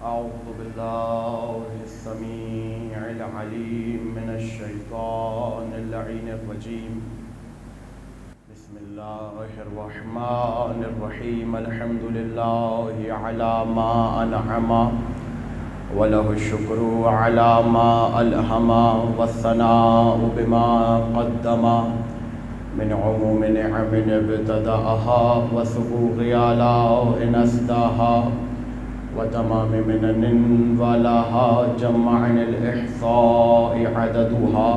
أعوذ بالله السميع العليم من الشيطان اللعين الرجيم. بسم الله الرحمن الرحيم. الحمد لله على ما أنعم وله الشكر على ما ألهم والثناء بما قدم من عموم نعم ابتدأها وسبوغ آلاء أسداها وتمام منن ولاها جمع عن الإحصاء عددها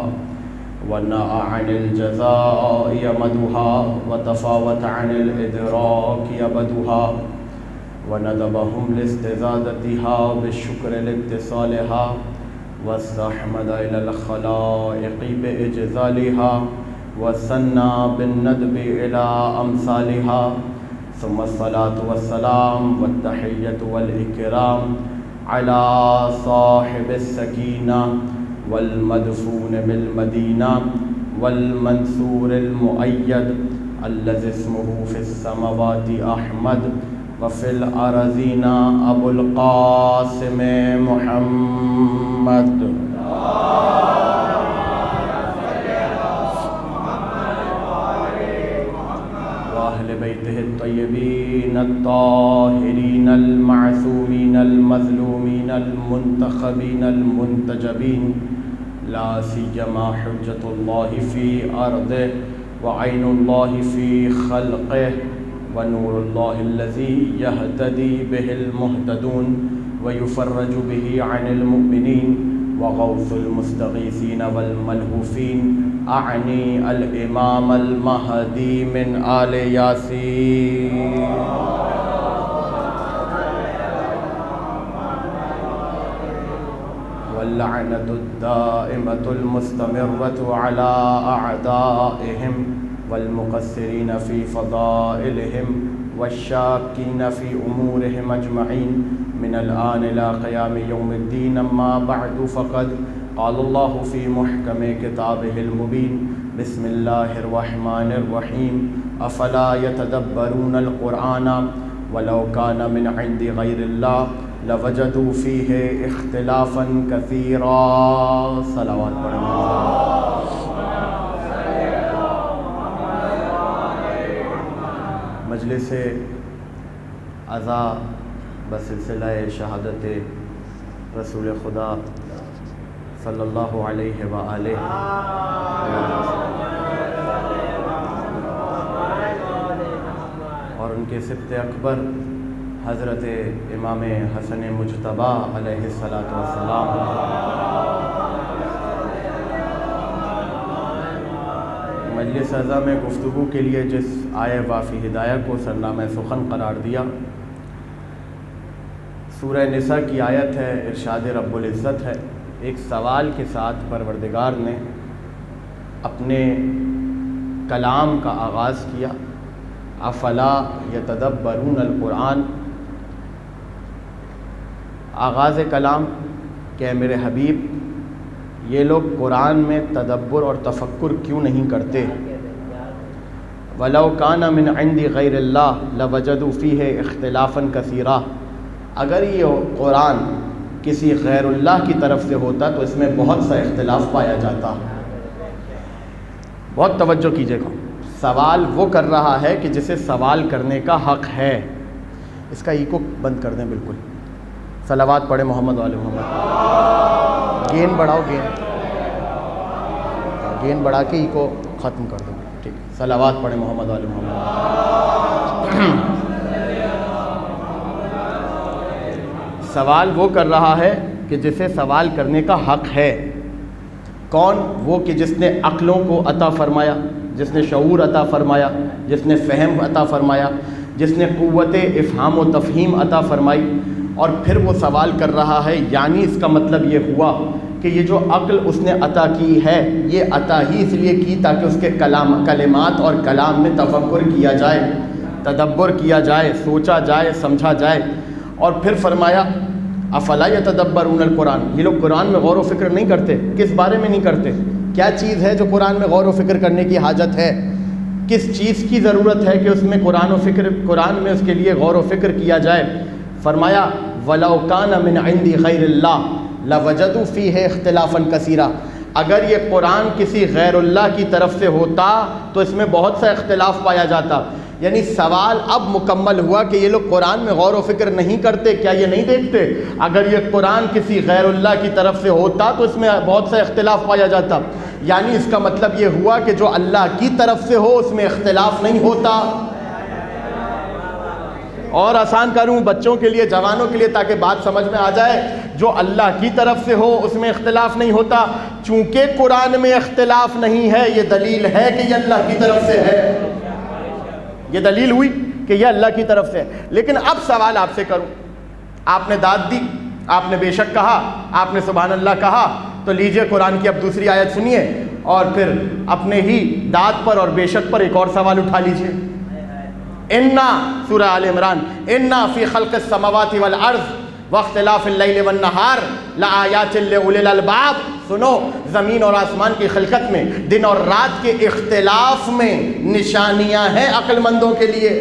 ونأ عن الجزاء يمدها وتفاوت عن الإدراك يبدها وندبهم لاستزادتها بالشكر لاتصالها واستحمد إلى الخلائق بإجزالها وثنى بالندب إلى أمثالها ثم الصلاة والسلام والتحية والإكرام على صاحب السكينة والمدفون بالمدينة والمنصور المؤيد الذي اسمه في السماوات أحمد وفي الأرضين أبو القاسم محمد. وأهل بيته الطيبين الطاهرين المعصومين المظلومين المنتخبين المنتجبين لا سيما حجة الله في أرضه وعين الله في خلقه ونور الله الذي يهتدي به المهتدون ويفرج به عن المؤمنين وغوث المستغيثين والملهوفين. أعني الإمام المهدي من آل ياسين. واللعنة الدائمة المستمرة على أعدائهم والمقصرين في فضائلهم والشاكين في أمورهم أجمعين من الآن إلى قيام يوم الدين. أما بعد فقد قال الله في محكم كتابه المبين. بسم الله الرحمن الرحيم. أفلا يتدبرون القرآن ولو كان من عند غير الله لوجدوا فيه اختلافا كثيرا. صلوات پڑھیں. مجلس عزا بسلسلہ شہادت رسول خدا صلی اللہ علیہ وآلہ اور ان کے سبط اکبر حضرت امام حسن مجتبی علیہ السلام مجلس عزا میں گفتگو کے لیے جس آیہ وافی ہدایہ کو سرنامہ سخن قرار دیا، سورہ نساء کی آیت ہے، ارشاد رب العزت ہے. ایک سوال کے ساتھ پروردگار نے اپنے کلام کا آغاز کیا. افلا یتدبرون القرآن. آغاز کلام کہ میرے حبیب یہ لوگ قرآن میں تدبر اور تفکر کیوں نہیں کرتے؟ وَلَوْ كَانَ مِنْ عِنْدِ غَيْرِ اللَّهِ لَوَجَدُوا فِيهِ اخْتِلَافًا كَثِيرًا. اگر یہ قرآن کسی غیر اللہ کی طرف سے ہوتا تو اس میں بہت سا اختلاف پایا جاتا. بہت توجہ کیجیے گا. سوال وہ کر رہا ہے کہ جسے سوال کرنے کا حق ہے. اس کا ایکو بند کر دیں بالکل. صلوات پڑھے محمد والے محمد. گین بڑھاؤ، گین بڑھا کے ایکو ختم کر دو. ٹھیک. صلوات پڑھے محمد والے محمد. سوال وہ کر رہا ہے کہ جسے سوال کرنے کا حق ہے. کون؟ وہ کہ جس نے عقلوں کو عطا فرمایا، جس نے شعور عطا فرمایا، جس نے فہم عطا فرمایا، جس نے قوت افہام و تفہیم عطا فرمائی، اور پھر وہ سوال کر رہا ہے. یعنی اس کا مطلب یہ ہوا کہ یہ جو عقل اس نے عطا کی ہے، یہ عطا ہی اس لیے کی تاکہ اس کے کلمات اور کلام میں تفکر کیا جائے، تدبر کیا جائے، سوچا جائے، سمجھا جائے. اور پھر فرمایا افلا یتدبرون القرآن. یہ لوگ قرآن میں غور و فکر نہیں کرتے. کس بارے میں نہیں کرتے؟ کیا چیز ہے جو قرآن میں غور و فکر کرنے کی حاجت ہے؟ کس چیز کی ضرورت ہے کہ اس میں قرآن میں اس کے لیے غور و فکر کیا جائے؟ فرمایا وَلَوْ كَانَ مِنْ عِنْدِ غَيْرِ اللَّهِ لَوَجَدُوا فِيهِ اخْتِلَافًا كَثِيرًا، اگر یہ قرآن کسی غیر اللہ کی طرف سے ہوتا تو اس میں بہت سا اختلاف پایا جاتا۔ یعنی سوال اب مکمل ہوا کہ یہ لوگ قرآن میں غور و فکر نہیں کرتے، کیا یہ نہیں دیکھتے اگر یہ قرآن کسی غیر اللہ کی طرف سے ہوتا تو اس میں بہت سا اختلاف پایا جاتا۔ یعنی اس کا مطلب یہ ہوا کہ جو اللہ کی طرف سے ہو اس میں اختلاف نہیں ہوتا۔ اور آسان کروں بچوں کے لیے، جوانوں کے لیے، تاکہ بات سمجھ میں آ جائے، جو اللہ کی طرف سے ہو اس میں اختلاف نہیں ہوتا۔ چونکہ قرآن میں اختلاف نہیں ہے، یہ دلیل ہے کہ یہ اللہ کی طرف سے ہے، یہ دلیل ہوئی کہ یہ اللہ کی طرف سے ہے۔ لیکن اب سوال آپ سے کروں، آپ نے داد دی، آپ نے بے شک کہا، آپ نے سبحان اللہ کہا، تو لیجئے قرآن کی اب دوسری آیت سنیے اور پھر اپنے ہی داد پر اور بے شک پر ایک اور سوال اٹھا لیجئے۔ اِنَّا سورہ آل عمران، اِنَّا فِي خَلْقِ السَّمَاوَاتِ وَالْأَرْضِ وَاخْتِلَافِ اللَّيْلِ وَالنَّهَارِ لَآيَاتٍ لِأُولِي الْأَلْبَابِ، سنو زمین اور آسمان کی خلقت میں، دن اور رات کے اختلاف میں نشانیاں ہیں عقل مندوں کے لیے۔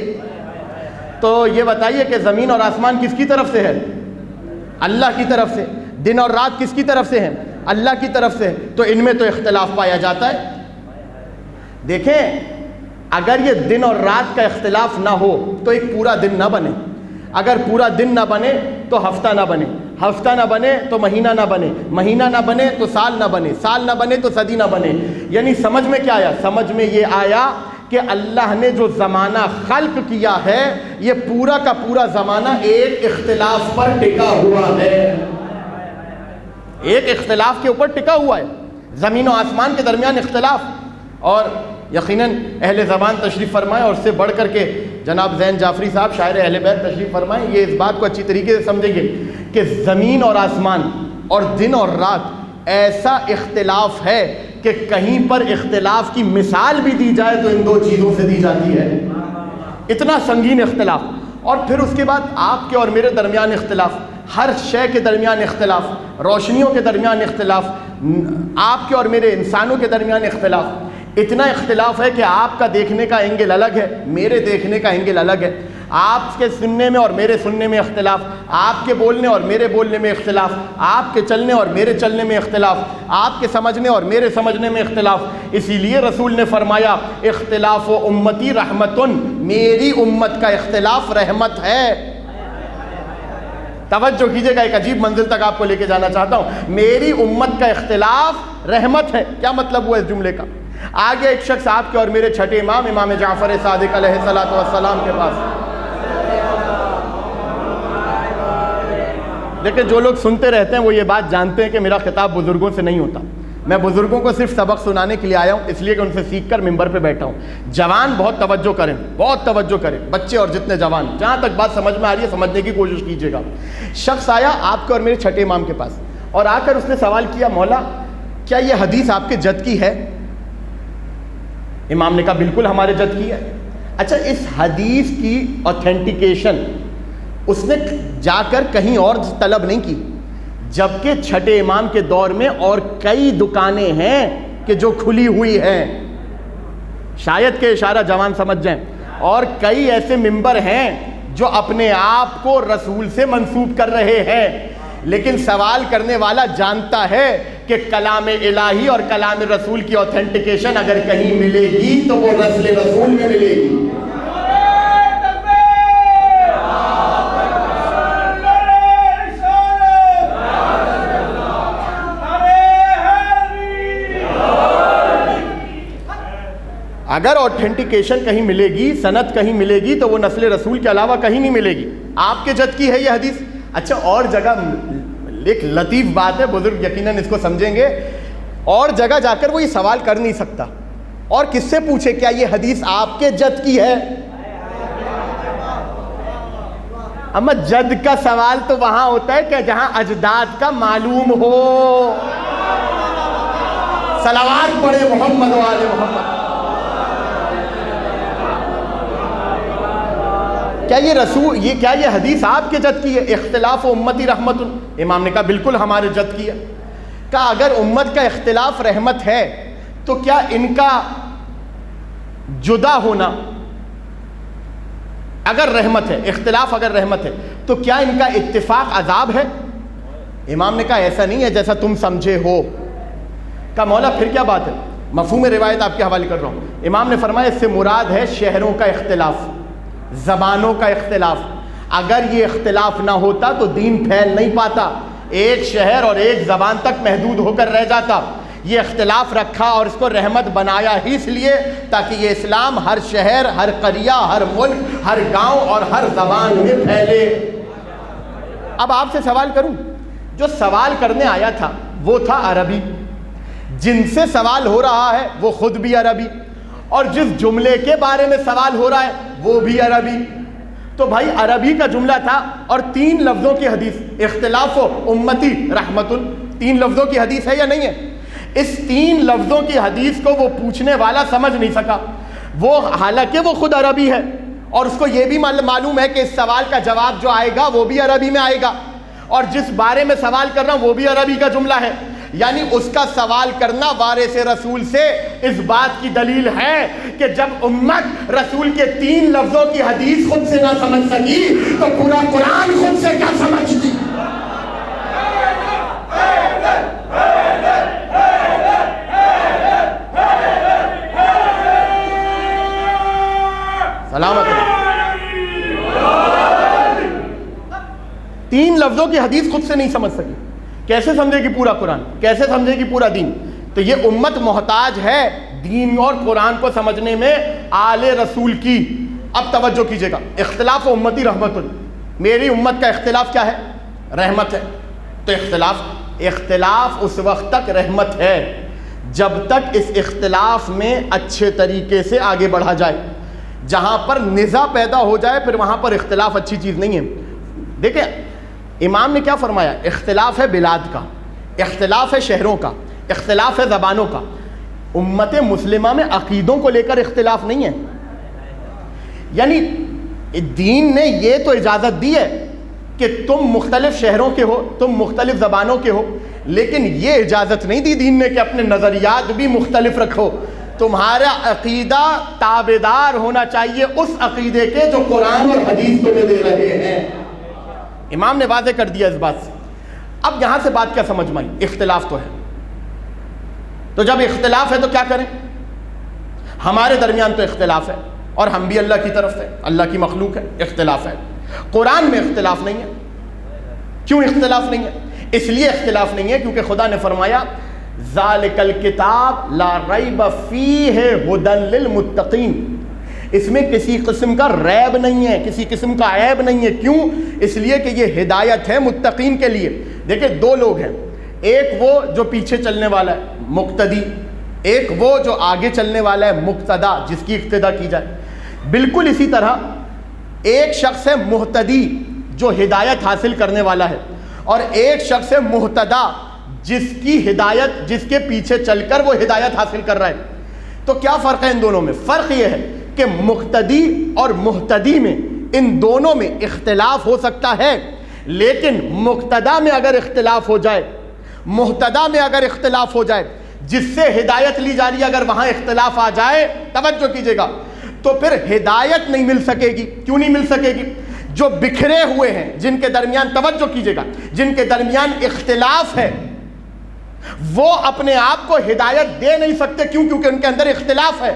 تو یہ بتائیے کہ زمین اور آسمان کس کی طرف سے ہے؟ اللہ کی طرف سے۔ دن اور رات کس کی طرف سے ہیں؟ اللہ کی طرف سے۔ تو ان میں تو اختلاف پایا جاتا ہے۔ دیکھیں، اگر یہ دن اور رات کا اختلاف نہ ہو تو ایک پورا دن نہ بنے، اگر پورا دن نہ بنے تو ہفتہ نہ بنے، ہفتہ نہ بنے تو مہینہ نہ بنے، مہینہ نہ بنے تو سال نہ بنے، سال نہ بنے تو صدی نہ بنے۔ یعنی سمجھ میں کیا آیا؟ سمجھ میں یہ آیا کہ اللہ نے جو زمانہ خلق کیا ہے یہ پورا کا پورا زمانہ ایک اختلاف پر ٹکا ہوا ہے، ایک اختلاف کے اوپر ٹکا ہوا ہے، زمین و آسمان کے درمیان اختلاف۔ اور یقیناً اہل زبان تشریف فرمائیں، اور اس سے بڑھ کر کے جناب زین جعفری صاحب شاعر اہل بیت تشریف فرمائیں، یہ اس بات کو اچھی طریقے سے سمجھیں گے کہ زمین اور آسمان اور دن اور رات ایسا اختلاف ہے کہ کہیں پر اختلاف کی مثال بھی دی جائے تو ان دو چیزوں سے دی جاتی ہے، اتنا سنگین اختلاف۔ اور پھر اس کے بعد آپ کے اور میرے درمیان اختلاف، ہر شے کے درمیان اختلاف، روشنیوں کے درمیان اختلاف، آپ کے اور میرے انسانوں کے درمیان اختلاف۔ اتنا اختلاف ہے کہ آپ کا دیکھنے کا اینگل الگ ہے، میرے دیکھنے کا اینگل الگ ہے، آپ کے سننے میں اور میرے سننے میں اختلاف، آپ کے بولنے اور میرے بولنے میں اختلاف، آپ کے چلنے اور میرے چلنے میں اختلاف، آپ کے سمجھنے اور میرے سمجھنے میں اختلاف۔ اسی لیے رسول نے فرمایا اختلاف و امتی رحمتن، میری امت کا اختلاف رحمت ہے۔ توجہ کیجئے گا، ایک عجیب منزل تک آپ کو لے کے جانا چاہتا ہوں۔ میری امت کا اختلاف رحمت ہے، کیا مطلب ہوا اس جملے کا؟ آگے ایک شخص آپ کے اور میرے چھٹے امام، امام جعفر صادق علیہ الصلوۃ والسلام کے پاس، لیکن جو لوگ سنتے رہتے ہیں وہ یہ بات جانتے ہیں کہ میرا خطاب بزرگوں سے نہیں ہوتا، میں بزرگوں کو صرف سبق سنانے کے لیے آیا ہوں، اس لیے کہ ان سے سیکھ کر ممبر پہ بیٹھا ہوں۔ جوان بہت توجہ کریں، بہت توجہ کریں، بچے اور جتنے جوان، جہاں تک بات سمجھ میں آ رہی ہے سمجھنے کی کوشش کیجیے گا۔ شخص آیا آپ کے اور میرے چھٹے امام کے پاس، اور آ کر اس نے سوال کیا، مولا کیا یہ حدیث آپ کے جد کی ہے؟ امام نے کہا بالکل ہمارے جد کی ہے۔ اچھا، اس حدیث کی اوتھینٹیکیشن اس نے جا کر کہیں اور طلب نہیں کی، جبکہ چھٹے امام کے دور میں اور کئی دکانیں ہیں کہ جو کھلی ہوئی ہیں، شاید کہ اشارہ جوان سمجھ جائیں، اور کئی ایسے ممبر ہیں جو اپنے آپ کو رسول سے منسوب کر رہے ہیں، لیکن سوال کرنے والا جانتا ہے کہ کلام الہی اور کلام رسول کی اوتھینٹیکیشن اگر کہیں ملے گی تو وہ رسل رسول میں ملے گی۔ اگر اوتھینٹیکیشن کہیں ملے گی، سند کہیں ملے گی تو وہ نسل رسول کے علاوہ کہیں نہیں ملے گی۔ آپ کے جد کی ہے یہ حدیث۔ اچھا، اور جگہ ایک لطیف بات ہے، بزرگ یقیناً اس کو سمجھیں گے، اور جگہ جا کر وہ یہ سوال کر نہیں سکتا، اور کس سے پوچھے کیا یہ حدیث آپ کے جد کی ہے؟ اما جد کا سوال تو وہاں ہوتا ہے کہ جہاں اجداد کا معلوم ہو۔ صلوات پڑھے محمد و آل محمد۔ کیا یہ حدیث آپ کے جد کی ہے؟ اختلاف و امتی رحمت، امام نے کہا بالکل ہمارے جد کی ہے۔ کہا اگر امت کا اختلاف رحمت ہے تو کیا ان کا جدا ہونا اگر رحمت ہے، اختلاف اگر رحمت ہے، تو کیا ان کا اتفاق عذاب ہے؟ امام نے کہا ایسا نہیں ہے جیسا تم سمجھے ہو۔ کہا مولا پھر کیا بات ہے؟ مفہوم روایت آپ کے حوالے کر رہا ہوں۔ امام نے فرمایا اس سے مراد ہے شہروں کا اختلاف، زبانوں کا اختلاف۔ اگر یہ اختلاف نہ ہوتا تو دین پھیل نہیں پاتا، ایک شہر اور ایک زبان تک محدود ہو کر رہ جاتا۔ یہ اختلاف رکھا اور اس کو رحمت بنایا ہی اس لیے تاکہ یہ اسلام ہر شہر، ہر قریہ، ہر ملک، ہر گاؤں اور ہر زبان میں پھیلے۔ اب آپ سے سوال کروں، جو سوال کرنے آیا تھا وہ تھا عربی، جن سے سوال ہو رہا ہے وہ خود بھی عربی، اور جس جملے کے بارے میں سوال ہو رہا ہے وہ بھی عربی۔ تو بھائی عربی کا جملہ تھا اور 3 لفظوں کی حدیث، اختلاف و امتی رحمت، 3 لفظوں کی حدیث ہے یا نہیں ہے؟ اس 3 لفظوں کی حدیث کو وہ پوچھنے والا سمجھ نہیں سکا، وہ حالانکہ وہ خود عربی ہے اور اس کو یہ بھی معلوم ہے کہ اس سوال کا جواب جو آئے گا وہ بھی عربی میں آئے گا، اور جس بارے میں سوال کر رہا ہوں وہ بھی عربی کا جملہ ہے۔ یعنی اس کا سوال کرنا وارث رسول سے اس بات کی دلیل ہے کہ جب امت رسول کے 3 لفظوں کی حدیث خود سے نہ سمجھ سکی تو پورا قرآن خود سے کیا سمجھتی؟ سلامت رہے۔ 3 لفظوں کی حدیث خود سے نہیں سمجھ سکی، کیسے سمجھے گی پورا قرآن؟ کیسے سمجھے گی پورا دین؟ تو یہ امت محتاج ہے دین اور قرآن کو سمجھنے میں آل رسول کی۔ اب توجہ کیجئے گا، اختلاف امتی رحمت، میری امت کا اختلاف کیا ہے؟ رحمت ہے۔ تو اختلاف اس وقت تک رحمت ہے جب تک اس اختلاف میں اچھے طریقے سے آگے بڑھا جائے۔ جہاں پر نزاع پیدا ہو جائے پھر وہاں پر اختلاف اچھی چیز نہیں ہے۔ دیکھیں امام نے کیا فرمایا، اختلاف ہے بلاد کا، اختلاف ہے شہروں کا، اختلاف ہے زبانوں کا۔ امت مسلمہ میں عقیدوں کو لے کر اختلاف نہیں ہے۔ یعنی دین نے یہ تو اجازت دی ہے کہ تم مختلف شہروں کے ہو، تم مختلف زبانوں کے ہو، لیکن یہ اجازت نہیں دی دین نے کہ اپنے نظریات بھی مختلف رکھو۔ تمہارا عقیدہ تابعدار ہونا چاہیے اس عقیدے کے جو قرآن اور حدیث تمہیں دے رہے ہیں۔ امام نے واضح کر دیا اس بات سے۔ اب یہاں سے بات کیا سمجھ میں آئی؟ اختلاف تو ہے، تو جب اختلاف ہے تو کیا کریں؟ ہمارے درمیان تو اختلاف ہے اور ہم بھی اللہ کی طرف سے، اللہ کی مخلوق ہے، اختلاف ہے۔ قرآن میں اختلاف نہیں ہے۔ کیوں اختلاف نہیں ہے؟ اس لیے اختلاف نہیں ہے کیونکہ خدا نے فرمایا ذالک الکتاب لا ریب فیہ ھدی للمتقین، اس میں کسی قسم کا ریب نہیں ہے، کسی قسم کا عیب نہیں ہے۔ کیوں؟ اس لیے کہ یہ ہدایت ہے متقین کے لیے۔ دیکھیں 2 لوگ ہیں، ایک وہ جو پیچھے چلنے والا ہے مقتدی، ایک وہ جو آگے چلنے والا ہے مقتدا جس کی اقتدا کی جائے۔ بالکل اسی طرح ایک شخص ہے مہتدی جو ہدایت حاصل کرنے والا ہے، اور ایک شخص ہے مہتدا جس کی ہدایت، جس کے پیچھے چل کر وہ ہدایت حاصل کر رہا ہے۔ تو کیا فرق ہے ان دونوں میں؟ فرق یہ ہے کہ مقتدی اور مہتدی میں، ان دونوں میں اختلاف ہو سکتا ہے، لیکن مقتدا میں اگر اختلاف ہو جائے، مہتدا میں اگر اختلاف ہو جائے، جس سے ہدایت لی جا رہی ہے، اگر وہاں اختلاف آ جائے، توجہ کیجئے گا، تو پھر ہدایت نہیں مل سکے گی۔ کیوں نہیں مل سکے گی؟ جو بکھرے ہوئے ہیں، جن کے درمیان، توجہ کیجئے گا، جن کے درمیان اختلاف ہے، وہ اپنے آپ کو ہدایت دے نہیں سکتے۔ کیوں؟ کیونکہ ان کے اندر اختلاف ہے۔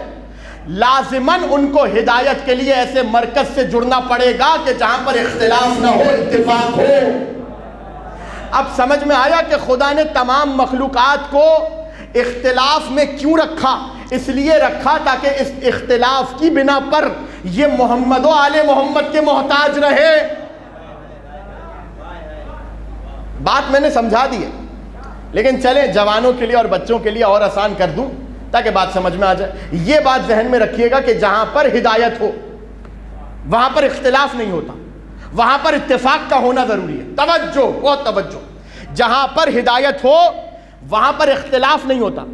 لازماً ان کو ہدایت کے لیے ایسے مرکز سے جڑنا پڑے گا کہ جہاں پر اختلاف نہ ہو، اتفاق ہو۔ اب سمجھ میں آیا کہ خدا نے تمام مخلوقات کو اختلاف میں کیوں رکھا؟ اس لیے رکھا تاکہ اس اختلاف کی بنا پر یہ محمد و آل محمد کے محتاج رہے۔ بات میں نے سمجھا دی ہے، لیکن چلیں جوانوں کے لیے اور بچوں کے لیے اور آسان کر دوں تاکہ بات سمجھ میں آ جائے۔ یہ بات ذہن میں رکھیے گا کہ جہاں پر ہدایت ہو وہاں پر اختلاف نہیں ہوتا، وہاں پر اتفاق کا ہونا ضروری ہے۔ توجہ، بہت توجہ۔ جہاں پر ہدایت ہو وہاں پر اختلاف نہیں ہوتا۔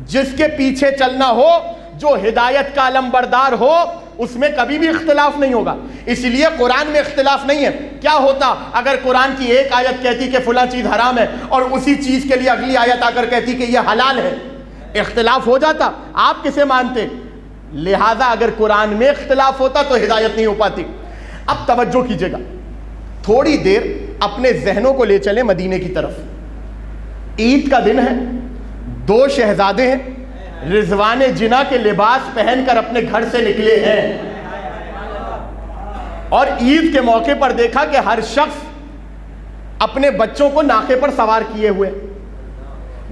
جس کے پیچھے چلنا ہو، جو ہدایت کا علمبردار ہو، اس میں کبھی بھی اختلاف نہیں ہوگا۔ اس لیے قرآن میں اختلاف نہیں ہے۔ کیا ہوتا اگر قرآن کی ایک آیت کہتی کہ فلاں چیز حرام ہے اور اسی چیز کے لیے اگلی آیت آ کر کہتی کہ یہ حلال ہے؟ اختلاف ہو جاتا۔ آپ کسے مانتے؟ لہذا اگر قرآن میں اختلاف ہوتا تو ہدایت نہیں ہو پاتی۔ اب توجہ کیجئے گا، تھوڑی دیر اپنے ذہنوں کو لے چلیں مدینے کی طرف. عید کا دن ہے, 2 شہزادے ہیں, رضوان جنا کے لباس پہن کر اپنے گھر سے نکلے ہیں, اور عید کے موقع پر دیکھا کہ ہر شخص اپنے بچوں کو ناقے پر سوار کیے ہوئے.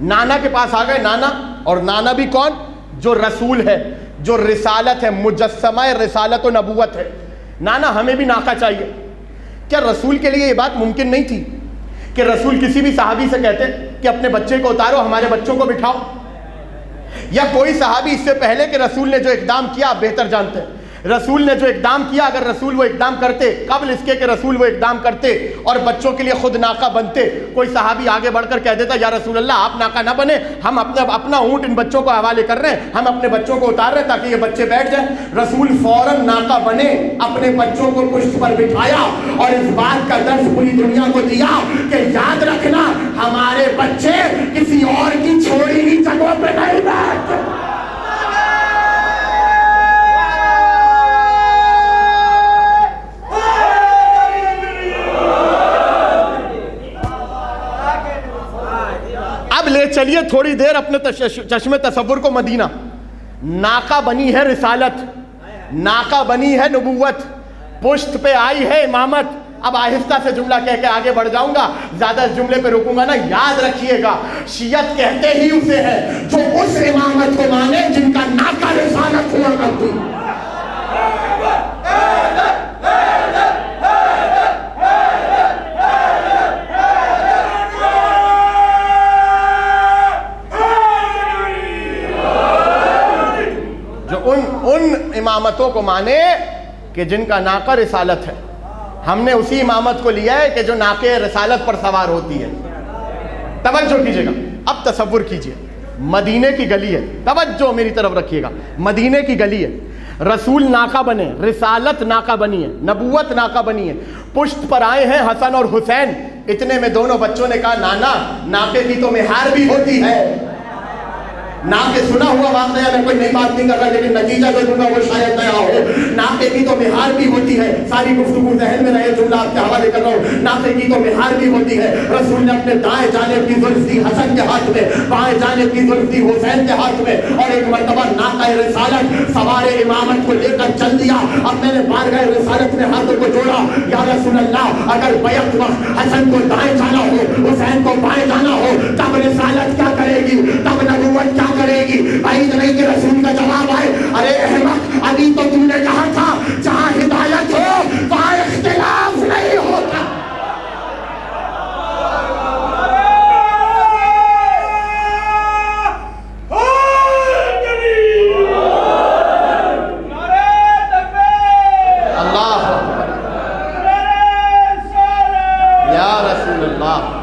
نانا کے پاس آ گئے, نانا, اور نانا بھی کون؟ جو رسول ہے, جو رسالت ہے, مجسمہ رسالت و نبوت ہے. نانا ہمیں بھی ناقہ چاہیے. کیا رسول کے لیے یہ بات ممکن نہیں تھی کہ رسول کسی بھی صحابی سے کہتے کہ اپنے بچے کو اتارو, ہمارے بچوں کو بٹھاؤ؟ یا کوئی صحابی اس سے پہلے کہ رسول نے جو اقدام کیا آپ بہتر جانتے ہیں, رسول نے جو اقدام کیا, اگر رسول وہ اقدام کرتے, قبل اس کے کہ رسول وہ اقدام کرتے اور بچوں کے لیے خود ناقہ بنتے, کوئی صحابی آگے بڑھ کر کہہ دیتا یا رسول اللہ آپ ناقہ نہ بنے, ہم اپنا اونٹ ان بچوں کو حوالے کر رہے ہیں, ہم اپنے بچوں کو اتار رہے ہیں تاکہ یہ بچے بیٹھ جائیں. رسول فوراً ناقہ بنے, اپنے بچوں کو پشت پر بٹھایا اور اس بات کا درس پوری دنیا کو دیا کہ یاد رکھنا ہمارے بچے کسی اور کی چھوڑی ہوئی جگہوں پہ نہیں بیٹھتے. اب لے چلیے تھوڑی دیر اپنے چشم تصور کو مدینہ. ناقہ بنی ہے رسالت, ناقہ بنی ہے نبوت, پشت پہ آئی ہے امامت. اب آہستہ سے جملہ کہہ کے آگے بڑھ جاؤں گا, زیادہ اس جملے پہ رکوں گا نا. یاد رکھیے گا شیعت کہتے ہی اسے ہے جو اس امامت کو مانے جن کا ناقہ رسالت ہوا کرتی. ان امامتوں کو مانے کہ جن کا ناقہ رسالت ہے. ہم نے اسی امامت کو لیا ہے کہ جو ناقہ رسالت پر سوار ہوتی ہے. توجہ کیجئے گا, اب تصور کیجئے مدینے کی گلی ہے, توجہ میری طرف رکھیے گا, مدینے کی گلی ہے, رسول ناقہ بنے, رسالت ناقہ بنی ہے, نبوت ناقہ بنی ہے, پشت پر آئے ہیں حسن اور حسین. اتنے میں دونوں بچوں نے کہا نانا ناقے کی تو مہار بھی ہوتی ہے. ناقے سنا ہوا واقعہ میں کوئی نئی بات نہیں کر رہا, لیکن نتیجہ جو دوں گا وہ شاید نیا ہو. ناقے کی تو مہار بھی ہوتی ہے, ساری گفتگو ذہن میں رہے, جملہ آپ کے حوالے کر رہا ہوں. ناقے کی تو مہار بھی ہوتی ہے. رسول نے اپنے دائیں جانب کی زلف دی حسن کے ہاتھ میں, بائیں جانب کی زلف دی حسین کے ہاتھ میں, اور ایک مرتبہ ناقہ رسالت سوار امامت کو لے کر چل دیا. اب میں نے بارگاہ رسالت میں ہاتھوں کو جوڑا, یا رسول اللہ اگر بیعت وقت حسن کو دائیں جانا ہو, حسین کو بائیں جانا ہو, تب رسالت کیا کرے گی, تب نبوت کیا کرے گی؟ بعید نہیں کہ رسول کا جواب آئے, ارے احمق ابھی تو تم نے کہا تھا جہاں ہدایت ہو وہاں اختلاف نہیں ہوتا. اللہ یا رسول اللہ.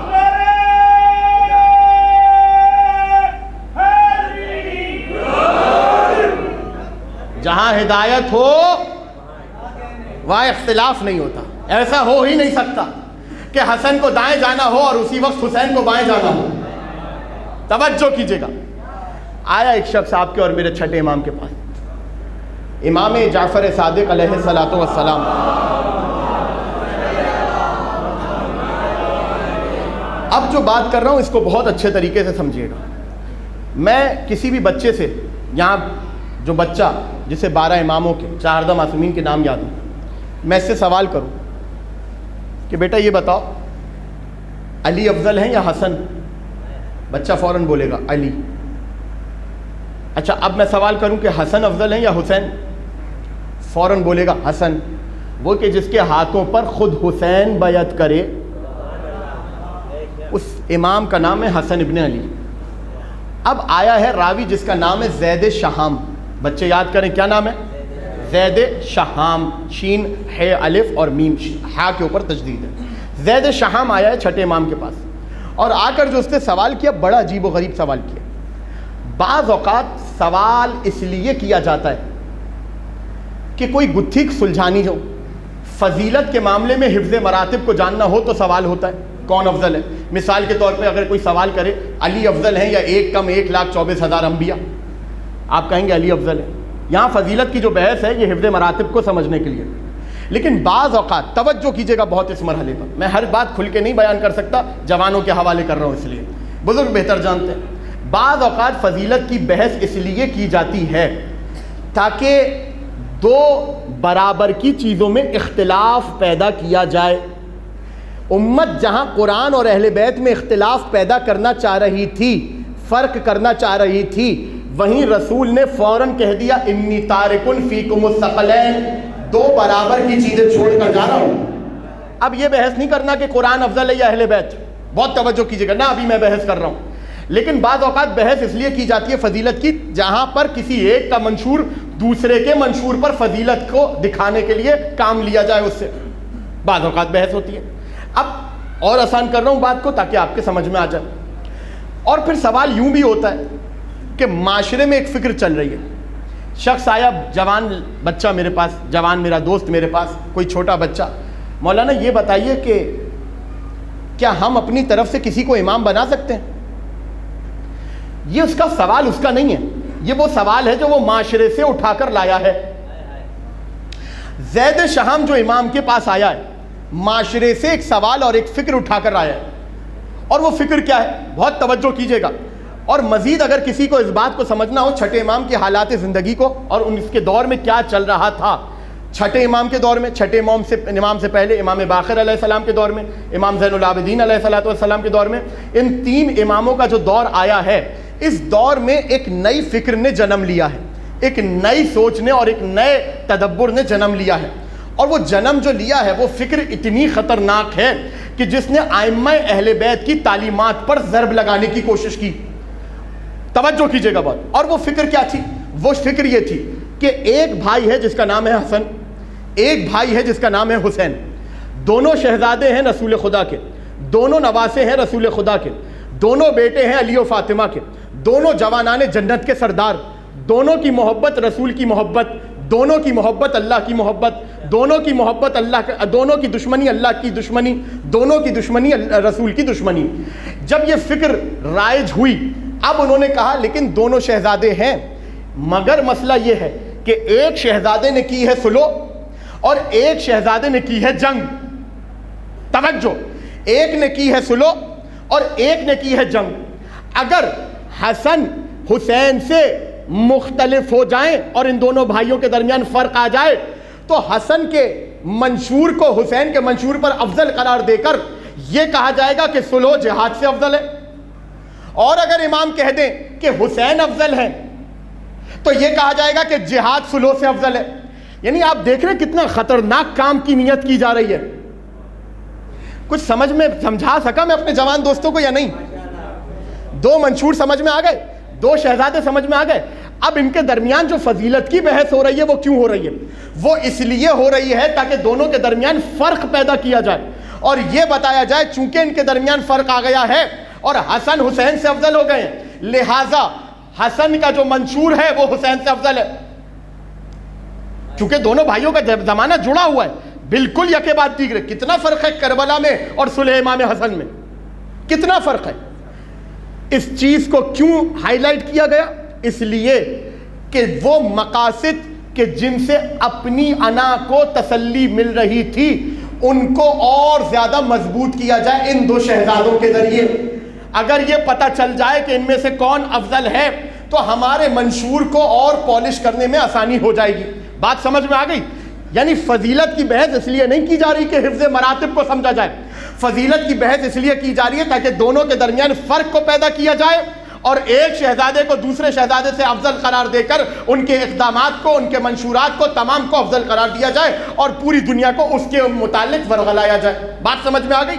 جہاں ہدایت ہو وہاں اختلاف نہیں ہوتا. ایسا ہو ہی نہیں سکتا کہ حسن کو دائیں جانا ہو اور اسی وقت حسین کو بائیں جانا ہو. توجہ کیجئے گا, آیا ایک شخص آپ کے اور میرے چھٹے امام کے پاس, امام جعفر صادق علیہ الصلوۃ والسلام. اب جو بات کر رہا ہوں اس کو بہت اچھے طریقے سے سمجھیے گا. میں کسی بھی بچے سے, یہاں جو بچہ جسے 12 اماموں کے 14 معصومین کے نام یاد ہوں, میں اس سے سوال کروں کہ بیٹا یہ بتاؤ علی افضل ہیں یا حسن؟ بچہ فوراً بولے گا علی. اچھا اب میں سوال کروں کہ حسن افضل ہیں یا حسین؟ فوراً بولے گا حسن. وہ کہ جس کے ہاتھوں پر خود حسین بیعت کرے, اس امام کا نام ہے حسن ابن علی. اب آیا ہے راوی جس کا نام ہے زید شہام. بچے یاد کریں کیا نام ہے؟ زید شہام, شین ہے الف اور میم, ہا کے اوپر تجدید ہے. زید شہام آیا ہے چھٹے امام کے پاس, اور آ کر جو اس نے سوال کیا بڑا عجیب و غریب سوال کیا. بعض اوقات سوال اس لیے کیا جاتا ہے کہ کوئی گتھی سلجھانی ہو, فضیلت کے معاملے میں حفظ مراتب کو جاننا ہو تو سوال ہوتا ہے کون افضل ہے. مثال کے طور پہ اگر کوئی سوال کرے علی افضل ہیں یا 1,24,000 انبیاء, آپ کہیں گے علی افضل ہے. یہاں فضیلت کی جو بحث ہے یہ حفظ مراتب کو سمجھنے کے لیے. لیکن بعض اوقات توجہ کیجیے گا بہت اس مرحلے پر، میں ہر بات کھل کے نہیں بیان کر سکتا، جوانوں کے حوالے کر رہا ہوں، اس لیے بزرگ بہتر جانتے ہیں۔ بعض اوقات فضیلت کی بحث اس لیے کی جاتی ہے تاکہ دو برابر کی چیزوں میں اختلاف پیدا کیا جائے۔ امت جہاں قرآن اور اہل بیت میں اختلاف پیدا کرنا چاہ رہی تھی، فرق کرنا چاہ رہی تھی، وہیں رسول نے فوراً کہہ دیا انی تارکن فیکم الثقلین، دو برابر کی چیزیں چھوڑ کر جا رہا ہوں۔ اب یہ بحث نہیں کرنا کہ قرآن افضل ہے یا اہل بیت، بہت توجہ کیجیے گا نا، ابھی میں بحث کر رہا ہوں۔ لیکن بعض اوقات بحث اس لیے کی جاتی ہے فضیلت کی جہاں پر کسی ایک کا منشور دوسرے کے منشور پر فضیلت کو دکھانے کے لیے کام لیا جائے، اس سے بعض اوقات بحث ہوتی ہے۔ اب اور آسان کر رہا ہوں بات کو تاکہ آپ کے سمجھ میں آ جائے۔ اور پھر سوال یوں بھی ہوتا ہے کہ معاشرے میں ایک فکر چل رہی ہے، شخص آیا جوان بچہ میرے پاس، جوان میرا دوست میرے پاس، کوئی چھوٹا بچہ، مولانا یہ بتائیے کہ کیا ہم اپنی طرف سے کسی کو امام بنا سکتے ہیں؟ یہ اس کا سوال اس کا نہیں ہے، یہ وہ سوال ہے جو وہ معاشرے سے اٹھا کر لایا ہے۔ زید شہام جو امام کے پاس آیا ہے، معاشرے سے ایک سوال اور ایک فکر اٹھا کر آیا ہے، اور وہ فکر کیا ہے؟ بہت توجہ کیجیے گا۔ اور مزید اگر کسی کو اس بات کو سمجھنا ہو چھٹے امام کے حالات زندگی کو اور اس کے دور میں کیا چل رہا تھا، چھٹے امام کے دور میں، چھٹے امام سے پہلے امام باقر علیہ السلام کے دور میں، امام زین العابدین علیہ السلام کے دور میں، ان تین اماموں کا جو دور آیا ہے، اس دور میں ایک نئی فکر نے جنم لیا ہے، ایک نئی سوچ نے اور ایک نئے تدبر نے جنم لیا ہے۔ اور وہ جنم جو لیا ہے وہ فکر اتنی خطرناک ہے کہ جس نے ائمہ اہل بیت کی تعلیمات پر ضرب لگانے کی کوشش کی۔ توجہ کیجیے گا بات۔ اور وہ فکر کیا تھی؟ وہ فکر یہ تھی کہ ایک بھائی ہے جس کا نام ہے حسن، ایک بھائی ہے جس کا نام ہے حسین، دونوں شہزادے ہیں رسول خدا کے، دونوں نواسے ہیں رسول خدا کے، دونوں بیٹے ہیں علی و فاطمہ کے، دونوں جوانان جنت کے سردار، دونوں کی محبت رسول کی محبت، دونوں کی محبت اللہ کی محبت، دونوں کی محبت اللہ، دونوں کی دشمنی اللہ کی دشمنی، دونوں کی دشمنی رسول کی دشمنی۔ جب یہ فکر رائج ہوئی، اب انہوں نے کہا لیکن دونوں شہزادے ہیں، مگر مسئلہ یہ ہے کہ ایک شہزادے نے کی ہے سلو اور ایک شہزادے نے کی ہے جنگ۔ توجہ، ایک نے کی ہے سلو اور ایک نے کی ہے جنگ۔ اگر حسن حسین سے مختلف ہو جائیں اور ان دونوں بھائیوں کے درمیان فرق آ جائے تو حسن کے منشور کو حسین کے منشور پر افضل قرار دے کر یہ کہا جائے گا کہ سلو جہاد سے افضل ہے، اور اگر امام کہہ دیں کہ حسین افضل ہے تو یہ کہا جائے گا کہ جہاد سلو سے افضل ہے۔ یعنی آپ دیکھ رہے ہیں کتنا خطرناک کام کی نیت کی جا رہی ہے۔ کچھ سمجھ میں سمجھا سکا میں اپنے جوان دوستوں کو یا نہیں؟ دو منشور سمجھ میں آ گئے، دو شہزادے سمجھ میں آ گئے۔ اب ان کے درمیان جو فضیلت کی بحث ہو رہی ہے وہ کیوں ہو رہی ہے؟ وہ اس لیے ہو رہی ہے تاکہ دونوں کے درمیان فرق پیدا کیا جائے اور یہ بتایا جائے چونکہ ان کے درمیان فرق آ گیا ہے اور حسن حسین سے افضل ہو گئے ہیں، لہٰذا حسن کا جو منشور ہے وہ حسین سے افضل ہے۔ چونکہ دونوں بھائیوں کا زمانہ جڑا ہوا ہے، بالکل یکے بعد دیگر۔ کتنا فرق ہے کربلا میں اور صلح امام حسن میں، کتنا فرق ہے۔ اس چیز کو کیوں ہائی لائٹ کیا گیا؟ اس لیے کہ وہ مقاصد کہ جن سے اپنی انا کو تسلی مل رہی تھی ان کو اور زیادہ مضبوط کیا جائے ان دو شہزادوں کے ذریعے۔ اگر یہ پتہ چل جائے کہ ان میں سے کون افضل ہے تو ہمارے منشور کو اور پالش کرنے میں آسانی ہو جائے گی۔ بات سمجھ میں آ گئی؟ یعنی فضیلت کی بحث اس لیے نہیں کی جا رہی کہ حفظ مراتب کو سمجھا جائے، فضیلت کی بحث اس لیے کی جا رہی ہے تاکہ دونوں کے درمیان فرق کو پیدا کیا جائے اور ایک شہزادے کو دوسرے شہزادے سے افضل قرار دے کر ان کے اقدامات کو، ان کے منشورات کو، تمام کو افضل قرار دیا جائے اور پوری دنیا کو اس کے متعلق ورغلایا جائے۔ بات سمجھ میں آ گئی؟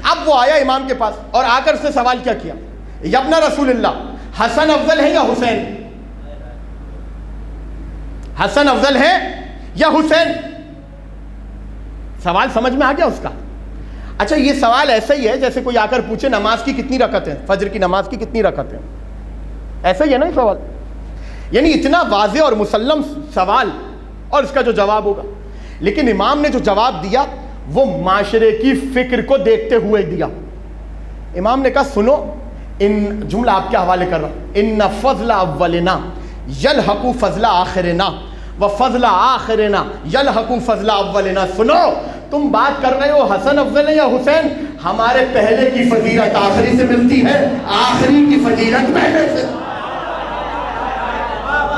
اب وہ آیا امام کے پاس اور آ کر سے سوال کیا کیا؟ یبن رسول اللہ، حسن افضل ہے یا حسین؟ حسن افضل ہے یا حسین؟ سوال سمجھ میں آ گیا اس کا؟ اچھا یہ سوال ایسا ہی ہے جیسے کوئی آ کر پوچھے نماز کی کتنی رکعتیں، فجر کی نماز کی کتنی رکعتیں، ایسا ہی ہے نا یہ سوال۔ یعنی اتنا واضح اور مسلم سوال اور اس کا جو جواب ہوگا، لیکن امام نے جو جواب دیا وہ معاشرے کی فکر کو دیکھتے ہوئے دیا۔ امام نے کہا سنو، ان جملہ آپ کے حوالے کر رہا ہوں، ان فضل اولنا یلحق فضل آخرنا وفضل آخرنا یلحق فضل اولنا. سنو تم بات کر رہے ہو حسن افضل ہے یا حسین, ہمارے پہلے کی فضیلت آخری سے ملتی ہے, آخری کی فضیلت پہلے سے.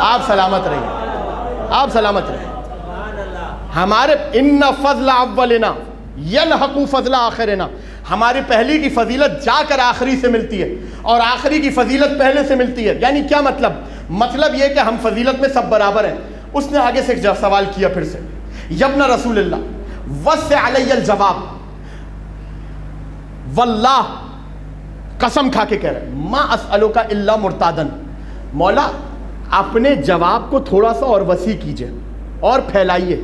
آپ سلامت رہیے, آپ سلامت رہیے. ہمارے ان فضل اولنا یلحق فضل آخرنا, ہماری پہلی کی فضیلت جا کر آخری سے ملتی ہے اور آخری کی فضیلت پہلے سے ملتی ہے. یعنی کیا مطلب؟ مطلب یہ کہ ہم فضیلت میں سب برابر ہیں. اس نے آگے سے ایک سوال کیا پھر سے, یبن رسول اللہ وسع علی الجواب, واللہ قسم کھا کے کہہ رہے ما اسألک الا مرتادن, مولا اپنے جواب کو تھوڑا سا اور وسیع کیجئے اور پھیلائیے.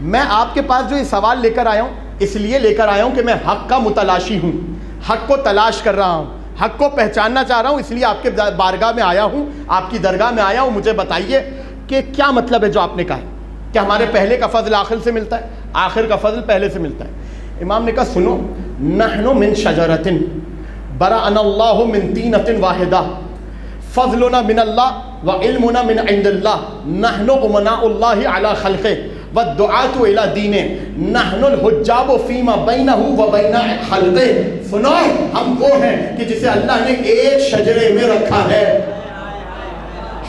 میں آپ کے پاس جو یہ سوال لے کر آیا ہوں اس لیے لے کر آیا ہوں کہ میں حق کا متلاشی ہوں, حق کو تلاش کر رہا ہوں, حق کو پہچاننا چاہ رہا ہوں, اس لیے آپ کے بارگاہ میں آیا ہوں, آپ کی درگاہ میں آیا ہوں. مجھے بتائیے کہ کیا مطلب ہے جو آپ نے کہا ہے کہ ہمارے پہلے کا فضل آخر سے ملتا ہے, آخر کا فضل پہلے سے ملتا ہے. امام نے کہا سنو, نحن من شجرۃ برأنا اللہ من طینۃ واحدہ فضلنا من اللہ وعلمنا من عند اللہ نحن امناء اللہ علی خلقہ والدعاة الى دینہ نحن الحجاب فیما بینہ وبین خلقہ. سنو ہم وہ ہیں کہ جسے اللہ نے ایک شجرے میں رکھا ہے,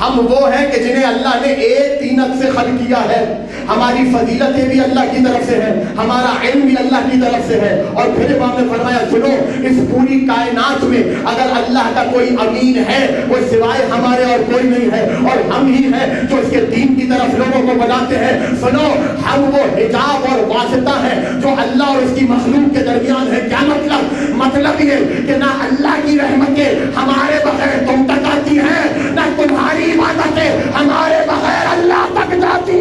ہم وہ ہیں کہ جنہیں اللہ نے ایک طینت سے خلق کیا ہے. ہماری فضیلتیں بھی اللہ کی طرف سے ہیں, ہمارا علم بھی اللہ کی طرف سے ہے. اور پھر امام نے فرمایا سنو, اس پوری کائنات میں اگر اللہ کا کوئی امین ہے وہ سوائے ہمارے اور کوئی نہیں ہے, اور ہم ہی ہیں جو اس کے دین کی طرف لوگوں کو بلاتے ہیں. سنو ہم وہ حجاب اور واسطہ ہیں جو اللہ اور اس کی مخلوق کے درمیان ہے. کیا مطلب؟ مطلب یہ کہ نہ اللہ کی رحمتیں ہمارے بغیر تم تک آتی ہیں, نہ تمہاری عبادتیں ہمارے بغیر اللہ تک جاتی.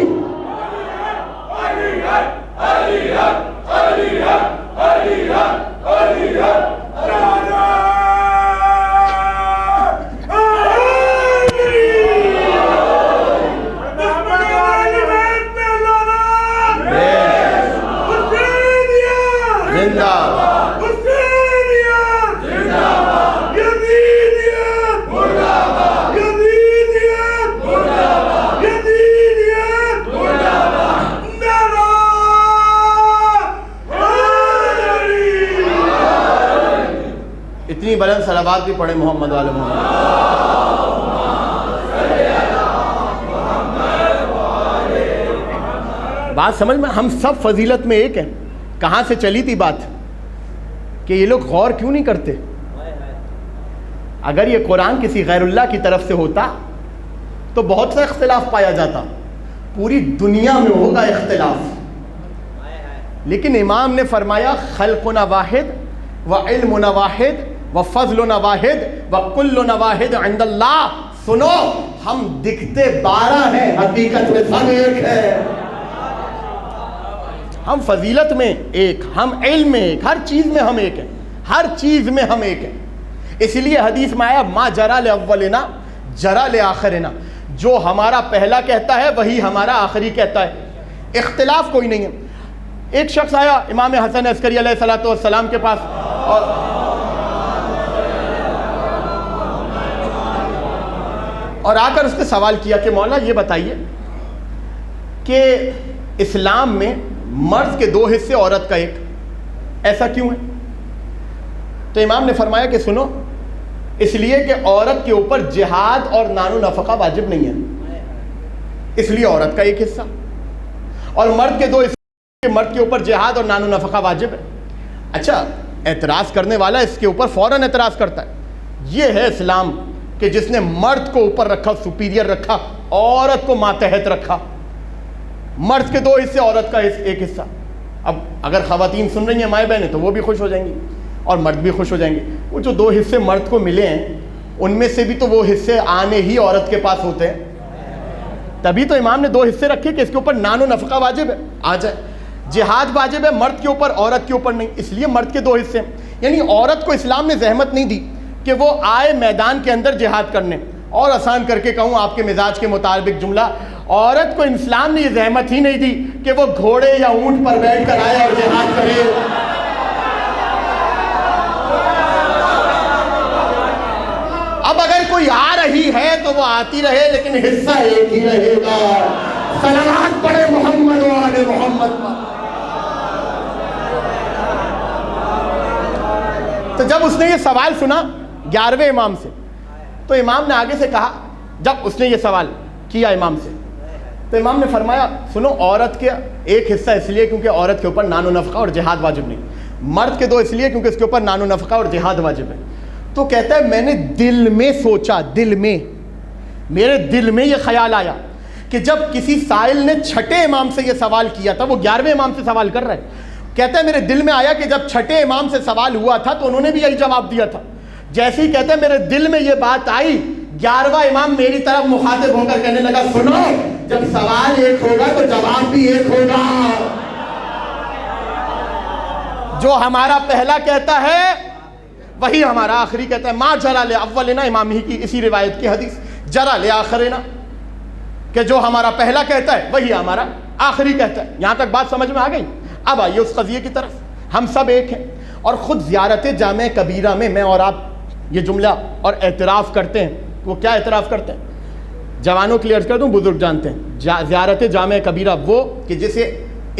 اتنی بلند صلوات بھی پڑھے محمد والے محمد. بات سمجھ میں, ہم سب فضیلت میں ایک ہیں. کہاں سے چلی تھی بات کہ یہ لوگ غور کیوں نہیں کرتے؟ اگر یہ قرآن کسی غیر اللہ کی طرف سے ہوتا تو بہت سا اختلاف پایا جاتا, پوری دنیا میں ہوگا اختلاف. لیکن امام نے فرمایا خلقنا واحد وعلمنا واحد وفضلنا واحد وکلنا واحد عند اللہ. سنو ہم دکھتے 12 ہیں, حقیقت میں سب ایک ہے. ہم فضیلت میں ایک, ہم علم میں ایک, ہر چیز میں ہم ایک ہیں, ہر چیز میں ہم ایک ہیں. اس لیے حدیث میں آیا ما جرا لأولنا جرا لآخرنا, جو ہمارا پہلا کہتا ہے وہی ہمارا آخری کہتا ہے, اختلاف کوئی نہیں ہے. ایک شخص آیا امام حسن عسکری علیہ الصلوۃ والسلام کے پاس اور آ کر اس نے سوال کیا کہ مولا یہ بتائیے کہ اسلام میں مرد کے 2 حصے, عورت کا 1, ایسا کیوں ہے؟ تو امام نے فرمایا کہ سنو, اس لیے کہ عورت کے اوپر جہاد اور نان و نفقہ واجب نہیں ہے, اس لیے عورت کا 1 حصہ, اور مرد کے 2 حصے, مرد کے اوپر جہاد اور نان و نفقہ واجب ہے. اچھا, اعتراض کرنے والا اس کے اوپر فوراً اعتراض کرتا ہے, یہ ہے اسلام کہ جس نے مرد کو اوپر رکھا, سپیریئر رکھا, عورت کو ماتحت رکھا. مرد کے 2 حصے, عورت کا 1 حصہ. اب اگر خواتین سن رہی ہیں مائیں بہنیں تو وہ بھی خوش ہو جائیں گی اور مرد بھی خوش ہو جائیں گے. وہ جو 2 حصے مرد کو ملے ہیں ان میں سے بھی تو وہ حصے آنے ہی عورت کے پاس ہوتے ہیں. تبھی تو امام نے 2 حصے رکھے کہ اس کے اوپر نان و نفقہ واجب ہے, آ جائے. جہاد واجب ہے مرد کے اوپر, عورت کے اوپر نہیں, اس لیے مرد کے 2 حصے. یعنی عورت کو اسلام نے زحمت نہیں دی کہ وہ آئے میدان کے اندر جہاد کرنے. اور آسان کر کے کہوں آپ کے مزاج کے مطابق جملہ, عورت کو اسلام نے یہ زحمت ہی نہیں دی کہ وہ گھوڑے یا اونٹ پر بیٹھ کر آئے اور جہاد کرے. اب اگر کوئی آ رہی ہے تو وہ آتی رہے, لیکن حصہ ایک ہی رہے گا. صلوات پڑھے محمد و آل محمد پر۔ تو جب اس نے یہ سوال سنا 11ویں امام سے، تو امام نے آگے سے کہا، جب اس نے یہ سوال کیا امام سے، تو امام نے فرمایا سنو، عورت کے ایک حصہ اس لیے کیونکہ عورت کے اوپر نان و نفقہ اور جہاد واجب نہیں، مرد کے 2 اس لیے کیونکہ اس کے اوپر نان و نفقہ اور جہاد واجب ہے۔ تو کہتا ہے میں نے دل میں سوچا، میرے دل میں یہ خیال آیا کہ جب کسی سائل نے 6 امام سے یہ سوال کیا تھا، وہ 11ویں امام سے سوال کر رہا ہے، کہتا ہے میرے دل میں آیا کہ جب 6 امام سے سوال ہوا تھا تو انہوں نے بھی یہی جواب دیا تھا۔ جیسے ہی کہتا ہے میرے دل میں یہ بات آئی، 11واں امام میری طرف مخاطب ہو کر کہنے لگا سنو، جب سوال ایک ہوگا تو جواب بھی ایک ہوگا۔ جو ہمارا پہلا کہتا ہے وہی ہمارا آخری کہتا ہے۔ ما جرا لأولنا، امام ہی کی اسی روایت کی حدیث، جرا لآخرنا، کہ جو ہمارا پہلا کہتا ہے وہی ہمارا آخری کہتا ہے۔ یہاں تک بات سمجھ میں آ گئی؟ اب آئیے اس قضیے کی طرف۔ ہم سب ایک ہیں، اور خود زیارت جامع کبیرہ میں میں اور آپ یہ جملہ اور اعتراف کرتے ہیں۔ وہ کیا اعتراف کرتے ہیں؟ جوانوں کے لیے عرض کر دوں، بزرگ جانتے ہیں، زیارت جامع کبیرہ وہ کہ جسے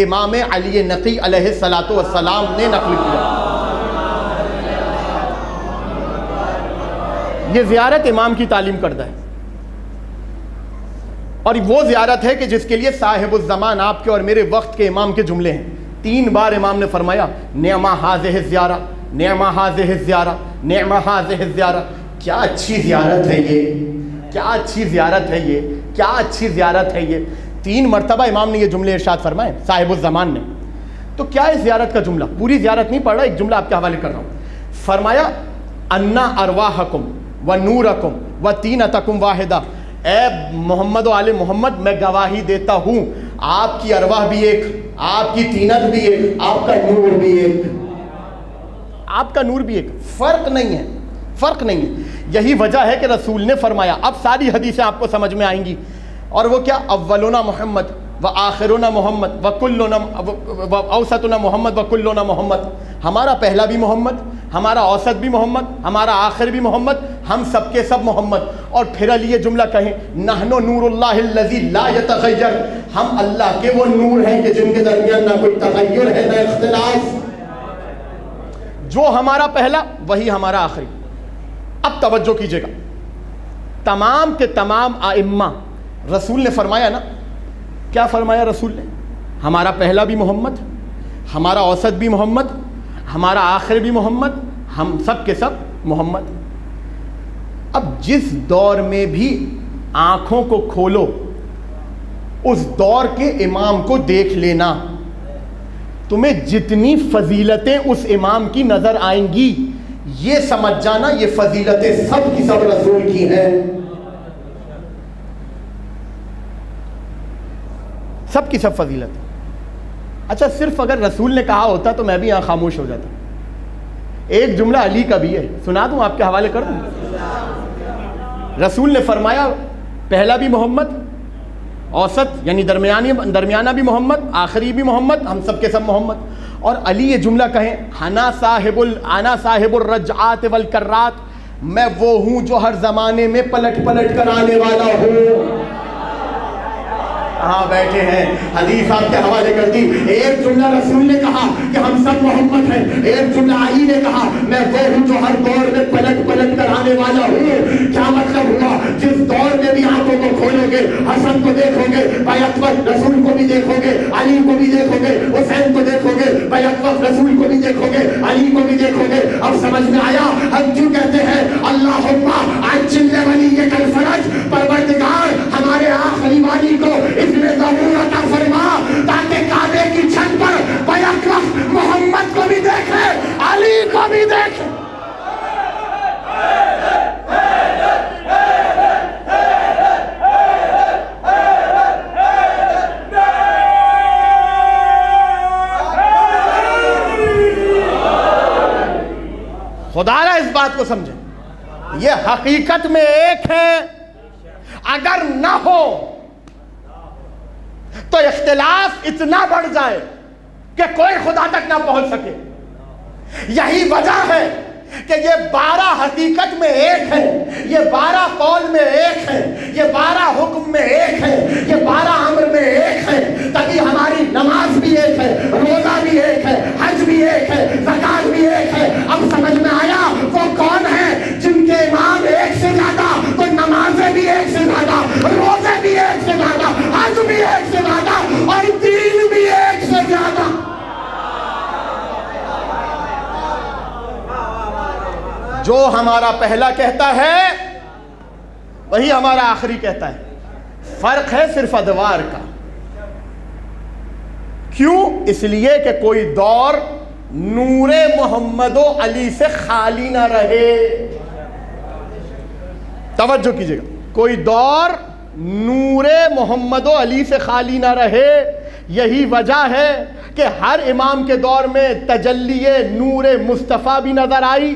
امام علی نقی علیہ الصلاۃ والسلام نے نقل کیا۔ یہ زیارت امام کی تعلیم کردہ ہے، اور وہ زیارت ہے کہ جس کے لیے صاحب الزمان آپ کے اور میرے وقت کے امام کے جملے ہیں۔ 3 بار امام نے فرمایا نعمہ ہاذہ الزیارہ، نعمہ ہاذہ الزیارہ، نعمہ ہاذہ الزیارہ۔ کیا اچھی زیارت ہے یہ، کیا اچھی زیارت ہے یہ، کیا اچھی زیارت ہے یہ۔ 3 مرتبہ امام نے یہ جملے ارشاد فرمائے صاحب الزمان نے۔ تو کیا اس زیارت کا جملہ؟ پوری زیارت نہیں پڑھ رہا، ایک جملہ آپ کے حوالے کر رہا ہوں۔ فرمایا انا ارواحکم و نورکم و طینتکم واحدہ، اے محمد و آل محمد میں گواہی دیتا ہوں آپ کی ارواح بھی ایک، آپ کی طینت بھی ایک، آپ کا نور بھی ایک، آپ کا نور بھی ایک، فرق نہیں ہے، فرق نہیں ہے۔ یہی وجہ ہے کہ رسول نے فرمایا، اب ساری حدیثیں آپ کو سمجھ میں آئیں گی، اور وہ کیا؟ اولنا محمد و آخرنا محمد و کلنا و اوسطنا محمد و کلنا محمد۔ ہمارا پہلا بھی محمد، ہمارا اوسط بھی محمد، ہمارا آخر بھی محمد، ہم سب کے سب محمد۔ اور پھر علی یہ جملہ کہیں نحن نور اللہ الذی لا یتغیر، ہم اللہ کے وہ نور ہیں کہ جن کے درمیان نہ کوئی تغیر ہے نہ اختلاف۔ جو ہمارا پہلا وہی ہمارا آخری۔ اب توجہ کیجئے گا، تمام کے تمام ائمہ، رسول نے فرمایا نا، کیا فرمایا رسول نے؟ ہمارا پہلا بھی محمد، ہمارا اوسط بھی محمد، ہمارا آخر بھی محمد، ہم سب کے سب محمد۔ اب جس دور میں بھی آنکھوں کو کھولو اس دور کے امام کو دیکھ لینا، تمہیں جتنی فضیلتیں اس امام کی نظر آئیں گی یہ سمجھ جانا یہ فضیلتیں سب کی سب رسول کی ہیں، سب کی سب فضیلتیں۔ اچھا صرف اگر رسول نے کہا ہوتا تو میں بھی یہاں خاموش ہو جاتا۔ ایک جملہ علی کا بھی ہے، سنا دوں، آپ کے حوالے کر دوں۔ رسول نے فرمایا پہلا بھی محمد، اوسط یعنی درمیانہ بھی محمد، آخری بھی محمد، ہم سب کے سب محمد۔ اور علی یہ جملہ کہیں انا صاحب الرجعات والکرات، میں وہ ہوں جو ہر زمانے میں پلٹ پلٹ کر آنے والا ہوں۔ کہاں بیٹھے ہیں، حدیث آپ کے حوالے کر دی۔ ایک جملہ رسول نے کہا کہ ہم سب محمد ہیں، ایک جملہ علی نے کہا میں وہ ہوں جو ہر دور میں پلٹ پلٹ کر آنے والا ہوں۔ کیا مطلب ہوا؟ جس دور میں بھی آنکھوں کو کھولو گے حسن کو دیکھو گے بیک وقت، رسول کو بھی دیکھو گے، علی کو بھی دیکھو گے، حسین کو دیکھو گے بیک وقت، رسول کو بھی دیکھو گے، علی کو بھی دیکھو گے۔ اب سمجھ میں آیا ہم کیوں کہتے ہیں اللہم عجل ولیک الفرج، پروردگار ہمارے آخری والی کو اتنے ضرور عطا فرما تاکہ کعبے کی چھت پر بیک وقت محمد کو بھی دیکھے، علی کو بھی دیکھے۔ خدا را اس بات کو سمجھیں، یہ حقیقت میں ایک ہے۔ اگر نہ ہو تو اختلاف اتنا بڑھ جائے کہ کوئی خدا تک نہ پہنچ سکے۔ یہی وجہ ہے کہ یہ 12 حقیقت میں ایک ہے، یہ 12 قول میں ایک ہے، یہ 12 حکم میں ایک ہے، یہ 12 امر میں ایک ہے، تبھی ہماری نماز بھی ایک ہے، روزہ بھی ایک ہے، حج بھی ایک ہے، زکات بھی ایک ہے۔ اب سمجھ میں آیا وہ کون ہے جن کے امام ایک سے زیادہ، تو نمازیں بھی ایک سے زیادہ، روزے بھی ایک سے زیادہ، حج بھی ایک سے زیادہ، اور دین بھی ایک سے زیادہ۔ جو ہمارا پہلا کہتا ہے وہی ہمارا آخری کہتا ہے، فرق ہے صرف ادوار کا۔ کیوں؟ اس لیے کہ کوئی دور نور محمد و علی سے خالی نہ رہے۔ توجہ کیجئے گا، کوئی دور نور محمد و علی سے خالی نہ رہے۔ یہی وجہ ہے کہ ہر امام کے دور میں تجلی نور مصطفیٰ بھی نظر آئی،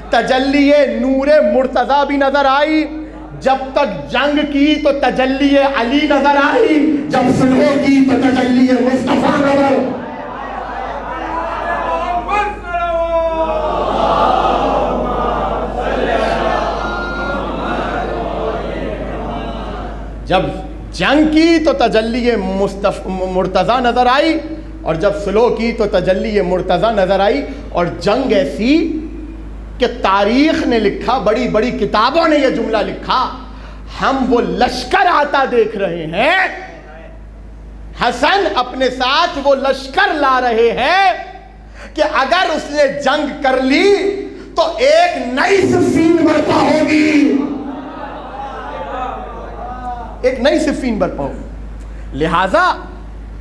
تجلی نور مرتضیٰ بھی نظر آئی۔ جب تک جنگ کی تو تجلی علی نظر آئی، جب صلح کی تو تجلی مصطفیٰ نظر۔ جب جنگ کی تو تجلی مرتضیٰ نظر آئی، اور جب صلح کی تو تجلی مرتضیٰ نظر آئی۔ اور جنگ ایسی کہ تاریخ نے لکھا، بڑی بڑی کتابوں نے یہ جملہ لکھا، ہم وہ لشکر آتا دیکھ رہے ہیں، حسن اپنے ساتھ وہ لشکر لا رہے ہیں کہ اگر اس نے جنگ کر لی تو ایک نئی صفین برپا ہوگی، ایک نئی صفین برپا ہوگی۔ لہذا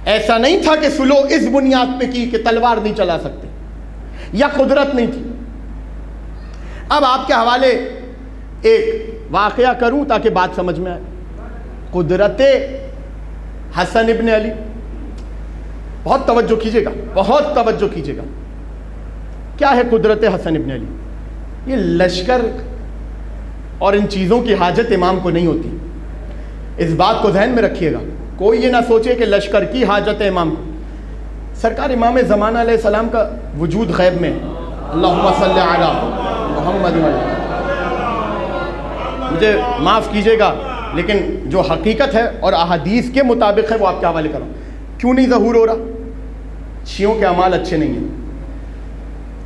ایسا نہیں تھا کہ صلح اس بنیاد پہ کی کہ تلوار نہیں چلا سکتے یا قدرت نہیں تھی۔ اب آپ کے حوالے ایک واقعہ کروں تاکہ بات سمجھ میں آئے۔ قدرت حسن ابن علی، بہت توجہ کیجئے گا، بہت توجہ کیجئے گا۔ کیا ہے قدرت حسن ابن علی؟ یہ لشکر اور ان چیزوں کی حاجت امام کو نہیں ہوتی، اس بات کو ذہن میں رکھیے گا۔ کوئی یہ نہ سوچے کہ لشکر کی حاجت ہے امام کو۔ سرکار امام زمانہ علیہ السلام کا وجود غیب میں، اللہم صلی علی محمد۔ مجھے معاف کیجئے گا لیکن جو حقیقت ہے اور احادیث کے مطابق ہے وہ آپ کے حوالے کروں۔ کیوں نہیں ظہور ہو رہا؟ شیعوں کے اعمال اچھے نہیں ہیں۔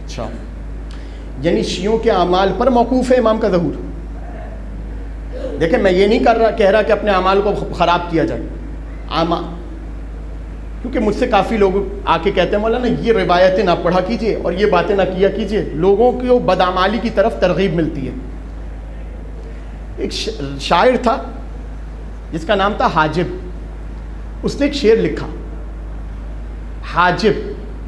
اچھا، یعنی شیعوں کے اعمال پر موقوف ہے امام کا ظہور۔ دیکھیں میں یہ نہیں کہہ رہا کہ اپنے اعمال کو خراب کیا جائے، کیونکہ مجھ سے کافی لوگ آ کے کہتے ہیں مولانا یہ روایتیں نہ پڑھا کیجئے اور یہ باتیں نہ کیا کیجئے، لوگوں کو بدعمالی کی طرف ترغیب ملتی ہے۔ ایک شاعر تھا جس کا نام تھا حاجب، اس نے ایک شعر لکھا، حاجب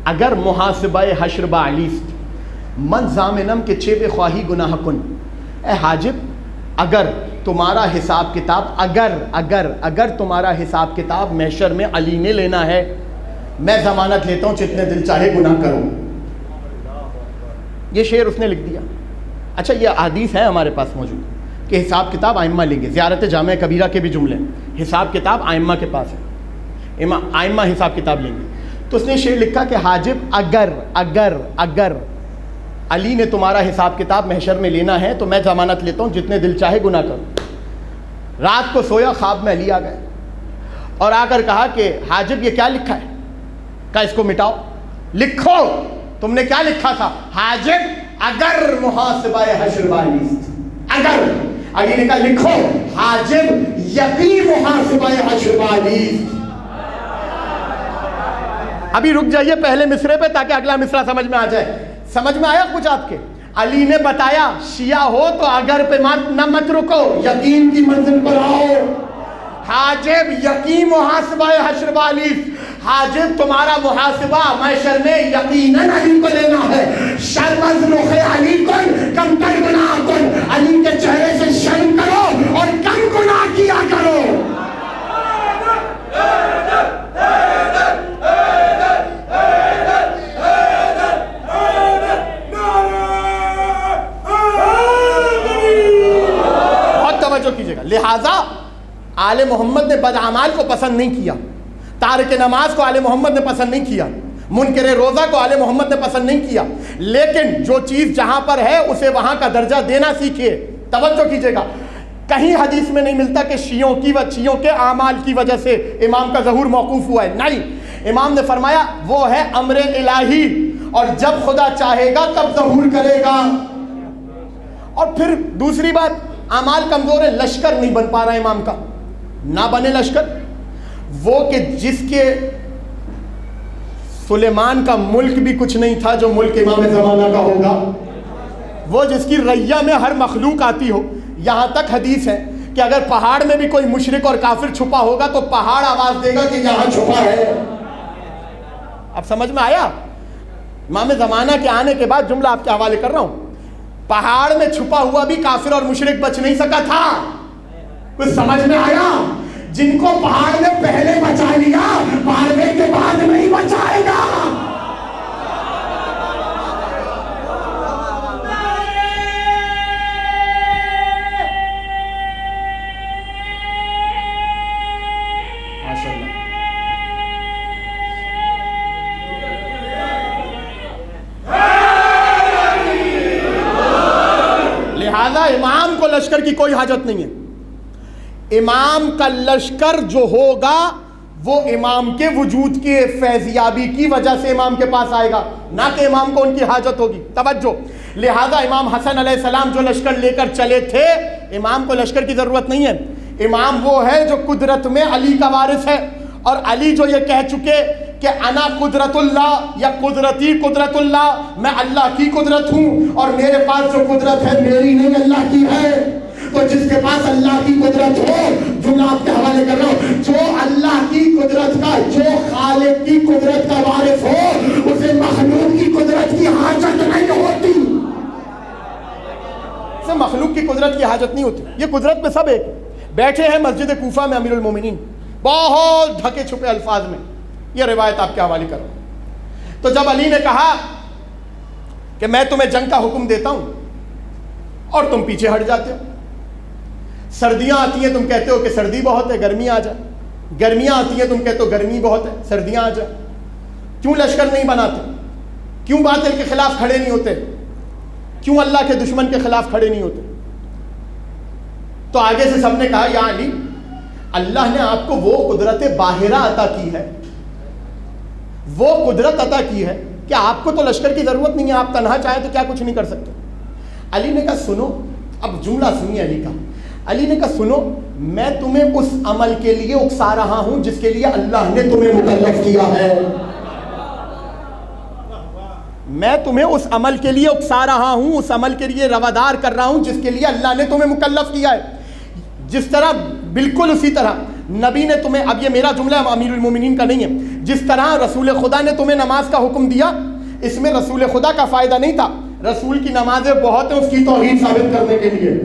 اگر محاسبہ حشر با علیست من زامنم کے چیب خواہی گناہ کن۔ اے حاجب اگر تمہارا حساب کتاب اگر تمہارا حساب کتاب محشر میں علی نے لینا ہے، میں ضمانت لیتا ہوں جتنے دل چاہے گناہ کرو۔ یہ شعر اس نے لکھ دیا۔ اچھا یہ حدیث ہے ہمارے پاس موجود کہ حساب کتاب آئمہ لیں گے، زیارت جامع کبیرہ کے بھی جملے، حساب کتاب آئمہ کے پاس ہے، آئمہ حساب کتاب لیں گے۔ تو اس نے شعر لکھا کہ حاجب اگر علی نے تمہارا حساب کتاب محشر میں لینا ہے تو میں ضمانت لیتا ہوں جتنے دل چاہے گناہ کرو۔ رات کو سویا، خواب میں علی آ گئے اور آ کر کہا کہ حاجب یہ کیا لکھا ہے؟ کہا اس کو مٹاؤ، لکھو تم نے کیا لکھا تھا؟ حاجب اگر محاسبہ حشر بالیست، اگر علی نے کہا لکھو حاجب یقین محاسبہ حشر بالیست۔ ابھی رک جائیے پہلے مصرے پہ تاکہ اگلا مصرع سمجھ میں آ جائے۔ سمجھ میں آیا کچھ آپ کے؟ علی نے بتایا شیعہ ہو تو اگر پہ مت رکو، یقین کی منزل پر آؤ۔ حاجب یقین محاسبہ حشر بالیست، حاجب تمہارا محاسبہ محشر میں یقیناً علی کو لینا ہے۔ شرمز رخ علی کن کم تر گناہ کن، علی کے چہرے سے شرم کرو اور کم گناہ کیا کرو۔ لہٰذا آل محمد نے بدعمال کو پسند نہیں کیا، تارک نماز کو آل محمد نے پسند نہیں کیا، منکر روزہ کو آل محمد نے پسند نہیں کیا، لیکن جو چیز جہاں پر ہے اسے وہاں کا درجہ دینا سیکھیے۔ توجہ کیجئے گا، کہیں حدیث میں نہیں ملتا کہ شیعوں کے اعمال کی وجہ سے امام کا ظہور موقوف ہوا ہے، نہیں، امام نے فرمایا وہ ہے امر الہی، اور جب خدا چاہے گا تب ظہور کرے گا۔ اور پھر دوسری بات، اعمال کمزور ہے، لشکر نہیں بن پا رہا امام کا، نہ بنے لشکر۔ وہ کہ جس کے سلیمان کا ملک بھی کچھ نہیں تھا جو ملک امام زمانہ کا ہوگا، وہ جس کی ریہ میں ہر مخلوق آتی ہو، یہاں تک حدیث ہے کہ اگر پہاڑ میں بھی کوئی مشرک اور کافر چھپا ہوگا تو پہاڑ آواز دے گا کہ یہاں چھپا ہے۔ اب سمجھ میں آیا؟ امام زمانہ کے آنے کے بعد جملہ آپ کے حوالے کر رہا ہوں، پہاڑ میں چھپا ہوا بھی کافر اور مشرک بچ نہیں سکا تھا۔ کچھ سمجھ میں آیا؟ جن کو پہاڑ نے پہلے بچا لیا، پہاڑنے کے بعد نہیں بچائے گا۔ لہذا امام کو لشکر کی کوئی حاجت نہیں ہے۔ امام کا لشکر جو ہوگا وہ امام کے وجود کی فیضیابی کی وجہ سے امام کے پاس آئے گا، نہ کہ امام کو ان کی حاجت ہوگی۔ توجہ، لہذا امام حسن علیہ السلام جو لشکر لے کر چلے تھے، امام کو لشکر کی ضرورت نہیں ہے۔ امام وہ ہے جو قدرت میں علی کا وارث ہے، اور علی جو یہ کہہ چکے کہ انا قدرت اللہ یا قدرتی قدرت اللہ، میں اللہ کی قدرت ہوں اور میرے پاس جو قدرت ہے میری نہیں اللہ کی ہے۔ تو جس کے پاس اللہ کی قدرت ہو، جملہ آپ کے حوالے کر رہا ہوں، جو اللہ کی قدرت کا، جو خالق کی قدرت کا وارث ہو، اسے مخلوق کی قدرت کی حاجت نہیں ہوتی۔ اسے مخلوق کی قدرت کی حاجت نہیں ہوتی۔ یہ قدرت میں سب ایک بیٹھے ہیں مسجد کوفہ میں امیر المومنین، بہت ڈھکے چھپے الفاظ میں، یہ روایت آپ کے حوالے کر رہا ہوں۔ تو جب علی نے کہا کہ میں تمہیں جنگ کا حکم دیتا ہوں اور تم پیچھے ہٹ جاتے ہو، سردیاں آتی ہیں تم کہتے ہو کہ سردی بہت ہے گرمی آ جائے، گرمیاں آتی ہیں تم کہتے ہو گرمی بہت ہے سردیاں آ جائے، کیوں لشکر نہیں بناتے؟ کیوں باطل کے خلاف کھڑے نہیں ہوتے؟ کیوں اللہ کے دشمن کے خلاف کھڑے نہیں ہوتے؟ تو آگے سے سب نے کہا یا علی، اللہ نے آپ کو وہ قدرت باہرہ عطا کی ہے، وہ قدرت عطا کی ہے کہ آپ کو تو لشکر کی ضرورت نہیں ہے، آپ تنہا چاہیں تو کیا کچھ نہیں کر سکتے۔ علی نے کہا سنو، اب جملہ سنیے علی کا، علی نے کہا سنو، میں تمہیں اس عمل کے لیے اکسا رہا ہوں جس کے لیے اللہ نے تمہیں مکلف کیا ہے۔ میں تمہیں اس عمل کے لیے اکسا رہا ہوں، اس عمل کے لیے روادار کر رہا ہوں جس کے لیے اللہ نے تمہیں مکلف کیا ہے۔ جس طرح، بالکل اسی طرح نبی نے تمہیں، اب یہ میرا جملہ امیر المومنین کا نہیں ہے، جس طرح رسول خدا نے تمہیں نماز کا حکم دیا، اس میں رسول خدا کا فائدہ نہیں تھا، رسول کی نمازیں بہت ہیں اس کی توحید ثابت کرنے کے لیے،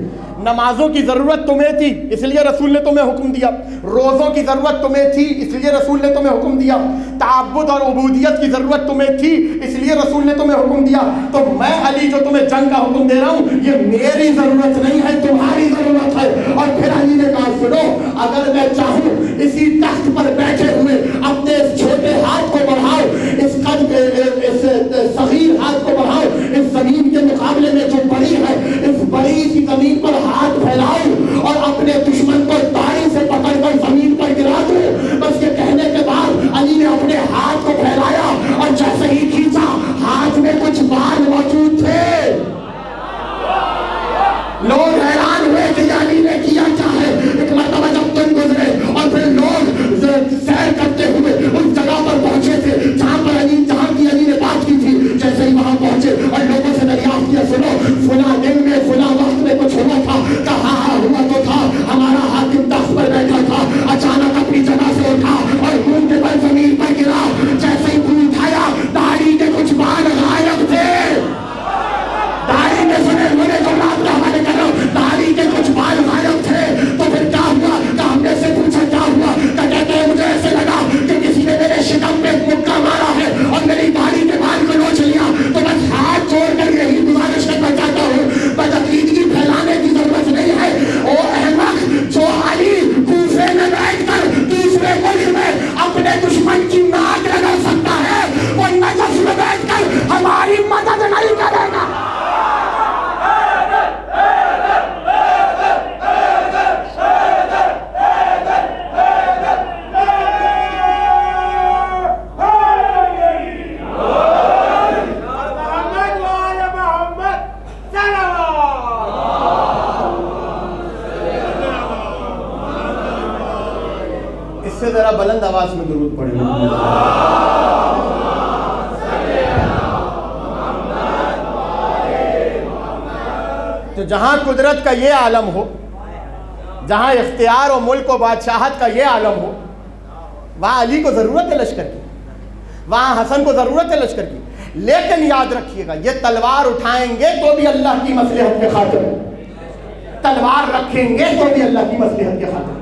نمازوں کی ضرورت تمہیں تھی اس لیے رسول نے تمہیں حکم دیا، روزوں کی ضرورت تمہیں تھی اس لیے رسول نے تمہیں حکم دیا، تعبد اور عبودیت کی ضرورت تمہیں تھی اس لیے رسول نے تمہیں حکم دیا۔ تو میں علی جو تمہیں جنگ کا حکم دے رہا ہوں یہ میری ضرورت نہیں ہے، تمہاری ضرورت ہے۔ اور پھر علی نے کہا سنو، اگر میں چاہوں اسی تخت پر بیٹھے ہوئے اپنے اس چھوٹے ہاتھ کو بڑھاؤ، اس صغیر ہاتھ کو بڑھاؤ، اس زمین کے مقابلے میں جو بڑی ہے اس بڑی سی زمین پر ہاتھ پھیلاؤ اور اپنے دشمن کو داڑھی سے پکڑ کر زمین پر گرا دو۔ بس یہ کہنے کے بعد علی نے اپنے ہاتھ کو پھیلایا اور جیسے ہی کھینچا ہاتھ میں کچھ بال موجود تھے۔ لوگ حیران ہوئے کہ علی نے کیا کیا ہے۔ ایک مرتبہ جب تم گزرے اور پھر لوگ سیر کرتے ہوئے اس جگہ پر پہنچے تھے جہاں کی علی نے بات کی تھی، جیسے ہی وہاں پہنچے اور لوگوں سے دریافت کیا سنو فلاں دن میں فلاں وقت میں کچھ ہوا تھا، کہا ہوا تو تھا، ہمارا حاکم تخت پر بیٹھا تھا، اچانک اپنی جگہ سے اٹھا اور منہ کے بل زمین پر گرا، جیسے ہی منہ اٹھایا داڑھی کے کچھ بال غائب تھے۔ داڑھی میں سنے مجھے جو رات کا حوالے کر رہا ہوں، سے ذرا بلند آواز میں درود پڑھیں. تو جہاں قدرت کا یہ عالم ہو، جہاں اختیار و ملک و بادشاہت کا یہ عالم ہو، وہاں علی کو ضرورت ہے لشکر کی، وہاں حسن کو ضرورت ہے لشکر کی. لیکن یاد رکھیے گا، یہ تلوار اٹھائیں گے تو بھی اللہ کی مصلحت کے خاطر، تلوار رکھیں گے تو بھی اللہ کی مصلحت کے خاطر.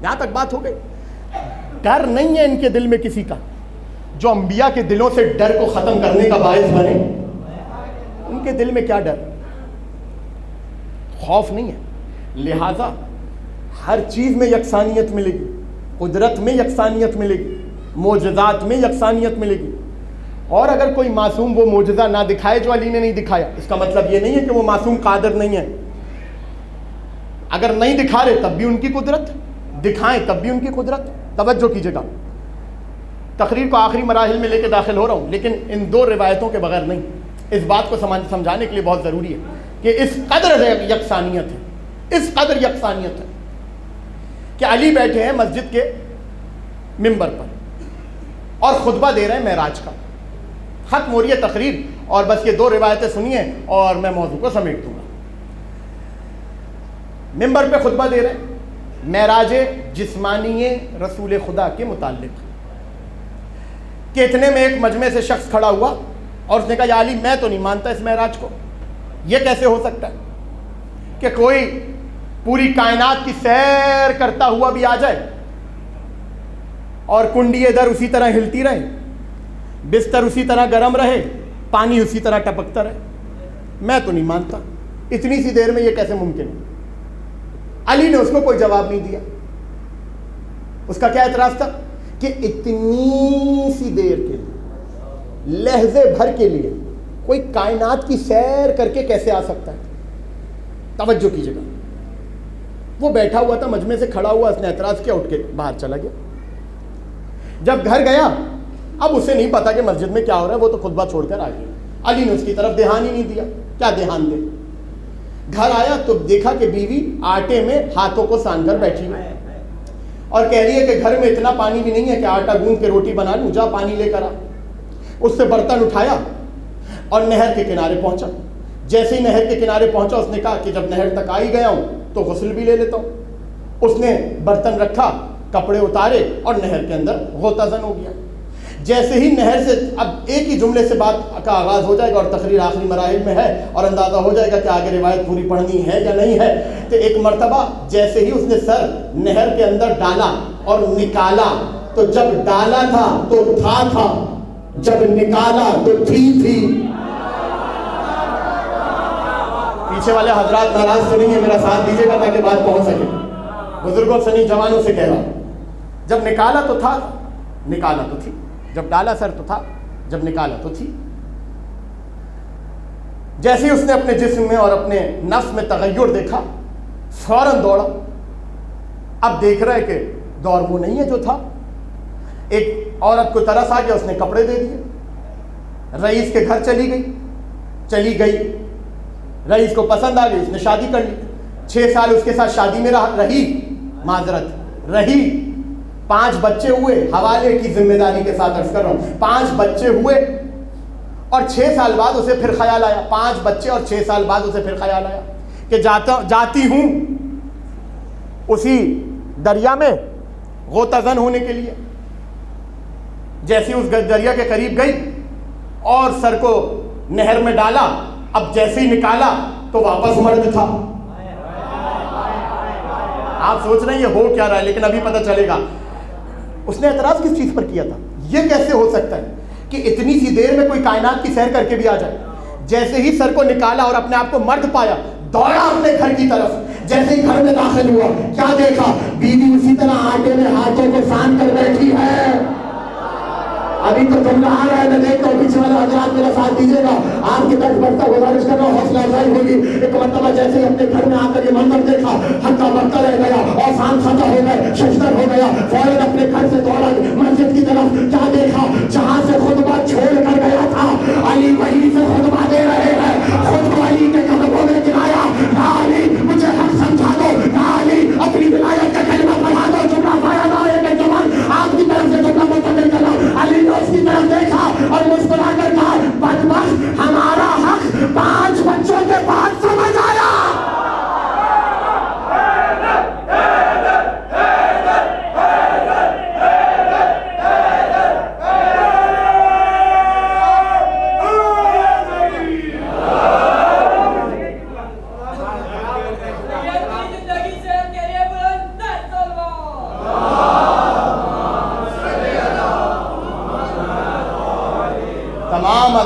یہاں تک بات ہو گئی. ڈر نہیں ہے ان کے دل میں کسی کا جو انبیاء کے دلوں سے ڈر کو ختم کرنے کا باعث بنے. ان کے دل میں کیا ڈر؟ خوف نہیں ہے. لہذا ہر چیز میں یکسانیت ملے گی، قدرت میں یکسانیت ملے گی، معجزات میں یکسانیت ملے گی. اور اگر کوئی معصوم وہ معجزہ نہ دکھائے جو علی نے نہیں دکھایا، اس کا مطلب یہ نہیں ہے کہ وہ معصوم قادر نہیں ہے. اگر نہیں دکھا رہے تب بھی ان کی قدرت، دکھائیں تب بھی ان کی قدرت. توجہ کیجیے گا، تقریر کو آخری مراحل میں لے کے داخل ہو رہا ہوں، لیکن ان دو روایتوں کے بغیر نہیں. اس بات کو سمجھانے کے لیے بہت ضروری ہے کہ اس قدر یکسانیت ہے، اس قدر یکسانیت ہے کہ علی بیٹھے ہیں مسجد کے ممبر پر اور خطبہ دے رہے ہیں معراج کا. ختم ہو رہی ہے تقریر اور بس یہ دو روایتیں سنیے اور میں موضوع کو سمیٹ دوں گا. ممبر پہ خطبہ دے رہے ہیں معراج جسمانی رسول خدا کے متعلق کہ اتنے میں ایک مجمع سے شخص کھڑا ہوا اور اس نے کہا یا علی میں تو نہیں مانتا اس معراج کو. یہ کیسے ہو سکتا ہے کہ کوئی پوری کائنات کی سیر کرتا ہوا بھی آ جائے اور کنڈی ادھر اسی طرح ہلتی رہے، بستر اسی طرح گرم رہے، پانی اسی طرح ٹپکتا رہے. میں تو نہیں مانتا، اتنی سی دیر میں یہ کیسے ممکن ہے؟ علی نے اس کو کوئی جواب نہیں دیا. اس کا کیا اعتراض تھا کہ اتنی سی دیر کے لیے، لحظے بھر کے لیے کوئی کائنات کی سیر کر کے کیسے آ سکتا ہے؟ توجہ کیجیے گا. وہ بیٹھا ہوا تھا، مجمع سے کھڑا ہوا، اس نے اعتراض کیا، اٹھ کے باہر چلا گیا. جب گھر گیا اب اسے نہیں پتا کہ مسجد میں کیا ہو رہا ہے، وہ تو خطبہ چھوڑ کر آ گیا. علی نے اس کی طرف دھیان ہی نہیں دیا. کیا دھیان دے؟ گھر آیا تو دیکھا کہ بیوی آٹے میں ہاتھوں کو سان کر بیٹھی ہوئی اور کہہ رہی ہے کہ گھر میں اتنا پانی بھی نہیں ہے کہ آٹا گوندھ کے روٹی بنا لوں، جا پانی لے کر آ. اس سے برتن اٹھایا اور نہر کے کنارے پہنچا. جیسے ہی نہر کے کنارے پہنچا اس نے کہا کہ جب نہر تک آ ہی گیا ہوں تو غسل بھی لے لیتا ہوں. اس نے برتن رکھا، کپڑے اتارے اور نہر کے اندر غوطہ زن ہو گیا. جیسے ہی نہر سے اب ایک ہی جملے سے بات کا آغاز ہو جائے گا اور تقریر آخری مراحل میں ہے اور اندازہ ہو جائے گا کہ آگے روایت پوری پڑھنی ہے یا نہیں ہے. تو ایک مرتبہ جیسے ہی اس نے سر نہر کے اندر ڈالا اور نکالا تو جب ڈالا تھا تو تھا، جب نکالا تو تھی. پیچھے والے حضرات ناراض تو نہیں ہے، میرا ساتھ دیجیے گا تاکہ بات پہنچ سکے. بزرگوں سے نہیں، جوانوں سے کہہ رہا ہوں. جب نکالا تو تھا، نکالا تو تھی. جب ڈالا سر تو تھا، جب نکالا تو تھی. جیسے ہی اس نے اپنے جسم میں اور اپنے نفس میں تغیر دیکھا فوراً دوڑا. اب دیکھ رہا ہے کہ دور وہ نہیں ہے جو تھا. ایک عورت کو ترس آ گیا، اس نے کپڑے دے دیے. رئیس کے گھر چلی گئی. رئیس کو پسند آ گئی، اس نے شادی کر لی. 6 سال اس کے ساتھ شادی میں رہی. 5 بچے ہوئے. حوالے کی ذمہ داری کے ساتھ عرض کر رہا ہوں، 5 بچے ہوئے اور 6 سال بعد اسے پھر خیال آیا. 5 بچے اور 6 سال بعد اسے پھر خیال آیا کہ جاتی ہوں اسی دریا میں غوطہ زن ہونے کے لیے. جیسے اس دریا کے قریب گئی اور سر کو نہر میں ڈالا، اب جیسے ہی نکالا تو واپس مرد تھا. آپ سوچ رہے ہیں یہ ہو کیا رہا ہے، لیکن ابھی پتہ چلے گا. اس نے اعتراض کس چیز پر کیا تھا؟ یہ کیسے ہو سکتا ہے کہ اتنی سی دیر میں کوئی کائنات کی سیر کر کے بھی آ جائے؟ جیسے ہی سر کو نکالا اور اپنے آپ کو مرد پایا، دوڑا اپنے گھر کی طرف. جیسے ہی گھر میں داخل ہوا کیا دیکھا؟ بیوی اسی طرح آٹے میں ہاتھوں کو سان کر بیٹھی ہے. ابھی تو جملہ آ رہا ہے، میں دیکھتا ہوں پیچھے والے حضرات میرا ساتھ دیجیے گا. آپ کی طرف بڑھتا گزارش کر رہا ہوں، حوصلہ افزائی ہوگی. ایک مرتبہ جیسے ہی اپنے گھر میں آ کر یہ منظر دیکھا، ہکا بکا رہ گیا اور سان خطا ہو گئے، ششدر ہو گیا. فوراً اپنے گھر سے دوڑا مسجد کی طرف. کیا دیکھا؟ جہاں سے خطبہ چھوڑ کر گیا تھا علی وہیں سے خطبہ دے رہے ہیں. خود کو علی کے قدموں میں گرایا. یا علی مجھے حق سمجھا دو، یا علی اپنی ولایت کا کلمہ پڑھا دو. جملہ پایا نہ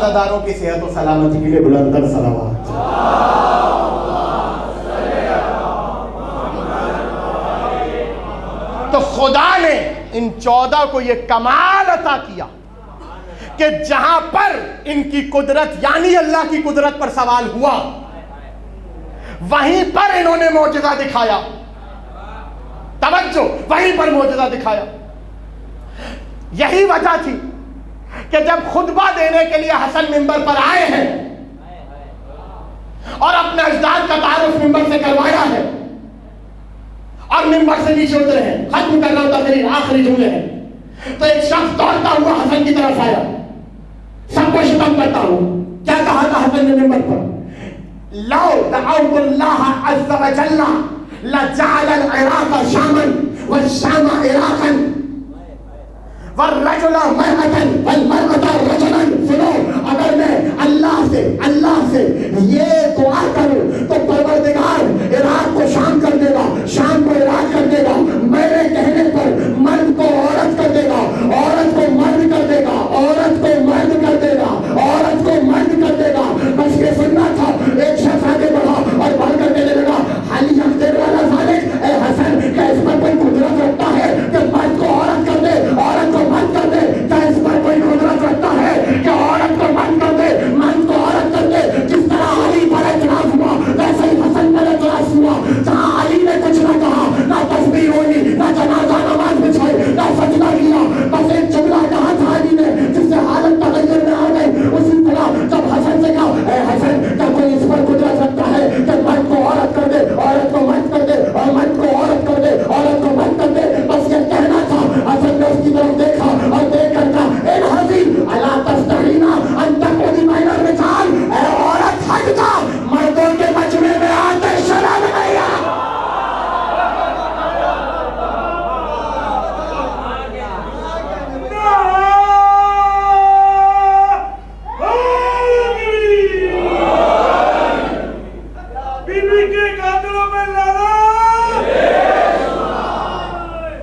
روزہ داروں کی صحت و سلامتی کے لیے بلند تر صلوات. تو خدا نے ان 14 کو یہ کمال عطا کیا کہ جہاں پر ان کی قدرت یعنی اللہ کی قدرت پر سوال ہوا وہیں پر انہوں نے معجزہ دکھایا. توجہ، وہیں پر معجزہ دکھایا. یہی وجہ تھی کہ جب خطبہ دینے کے لیے حسن منبر پر آئے ہیں اور اپنے اجداد کا تعارف منبر سے کروایا ہے اور منبر سے نیچے اترے ہیں، ختم کر رہا ہوں تقریر، آخری جملے ہیں، تو ایک شخص دوڑتا ہوا حسن کی طرف آیا. سب کو شتم کرتا ہوں. کیا کہا تھا حسن نے منبر پر؟ لو دعوت اللہ عز وجل لجعل العراق شاما والشام عراقا والرجل مرأة والمرأة رجلا. سنو، اگر میں اللہ سے یہ دعا کروں تو پروردگار عراق کو شام کر دے گا، شام کو عراق کر دے گا. میرے کہنے پر مرد کو عورت کر دے گا، عورت کو مرد کر دے گا، عورت کو مرد کر دے گا، عورت کو مرد کر دے گا. بس یہ سننا تھا. ایک شخص آگے بڑھا اور بڑھ کر کہنے لگا، حالی یقدر والا ذالک، اے حسن کیا اس پر کوئی قدرت رکھتا ہے کہ مرد کو عورت کر دے، عورت کو مرد کر دے؟ کیا اس پر کوئی قدرت رکھتا ہے کہ عورت کو مرد کر دے، مرد کو عورت کر دے؟ جس طرح علی پر اعتراض ہوا ویسے ہی حسن پر اعتراض ہوا. جہاں علی نے کچھ نہ کہا، نہ تسبیح ہوئی، نہ جنازہ نماز بچھائی، نہ سجدہ کیا، بس ایک جملہ کہا تھا علی نے جس سے حالت تغیر میں آ گئی. اسی طرح جب حسن سے کہا، اے حسن کیا کوئی اس پر قدرت رکھتا ہے کہ مرد کو عورت کر دے، عورت کو مرد کر دے، اور مرد کو عورت کر دے، عورت کو مرد کر دے؟ بس یہ کہنا تھا. حسن نے اس کی طرف دیکھا اور دیکھ کر کہا، اے حسین الا تستحین ان تقعدی بین الرجال، اے عورت ہٹ جا، مردوں کے مجمع میں آتے شرم نہیں آ.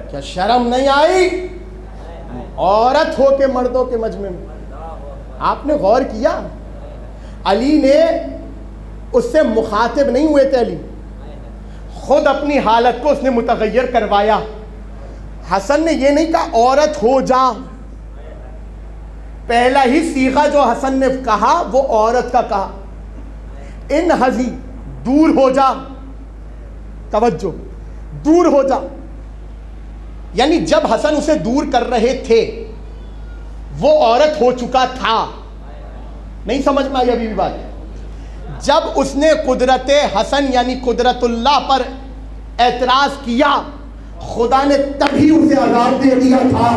کیا شرم نہیں آئی عورت ہو کے مردوں کے مجمع میں؟ آپ نے غور کیا علی نے اس سے مخاطب نہیں ہوئے تھے. علی خود اپنی حالت کو اس نے متغیر کروایا. حسن نے یہ نہیں کہا عورت ہو جا. پہلا ہی صیغہ جو حسن نے کہا وہ عورت کا کہا. انحزی، دور ہو جا. توجہ، دور ہو جا. یعنی جب حسن اسے دور کر رہے تھے وہ عورت ہو چکا تھا. نہیں سمجھ میں آئی ابھی بھی بات؟ جب اس نے قدرت حسن یعنی قدرت اللہ پر اعتراض کیا خدا نے تبھی اسے عذاب دے دیا تھا.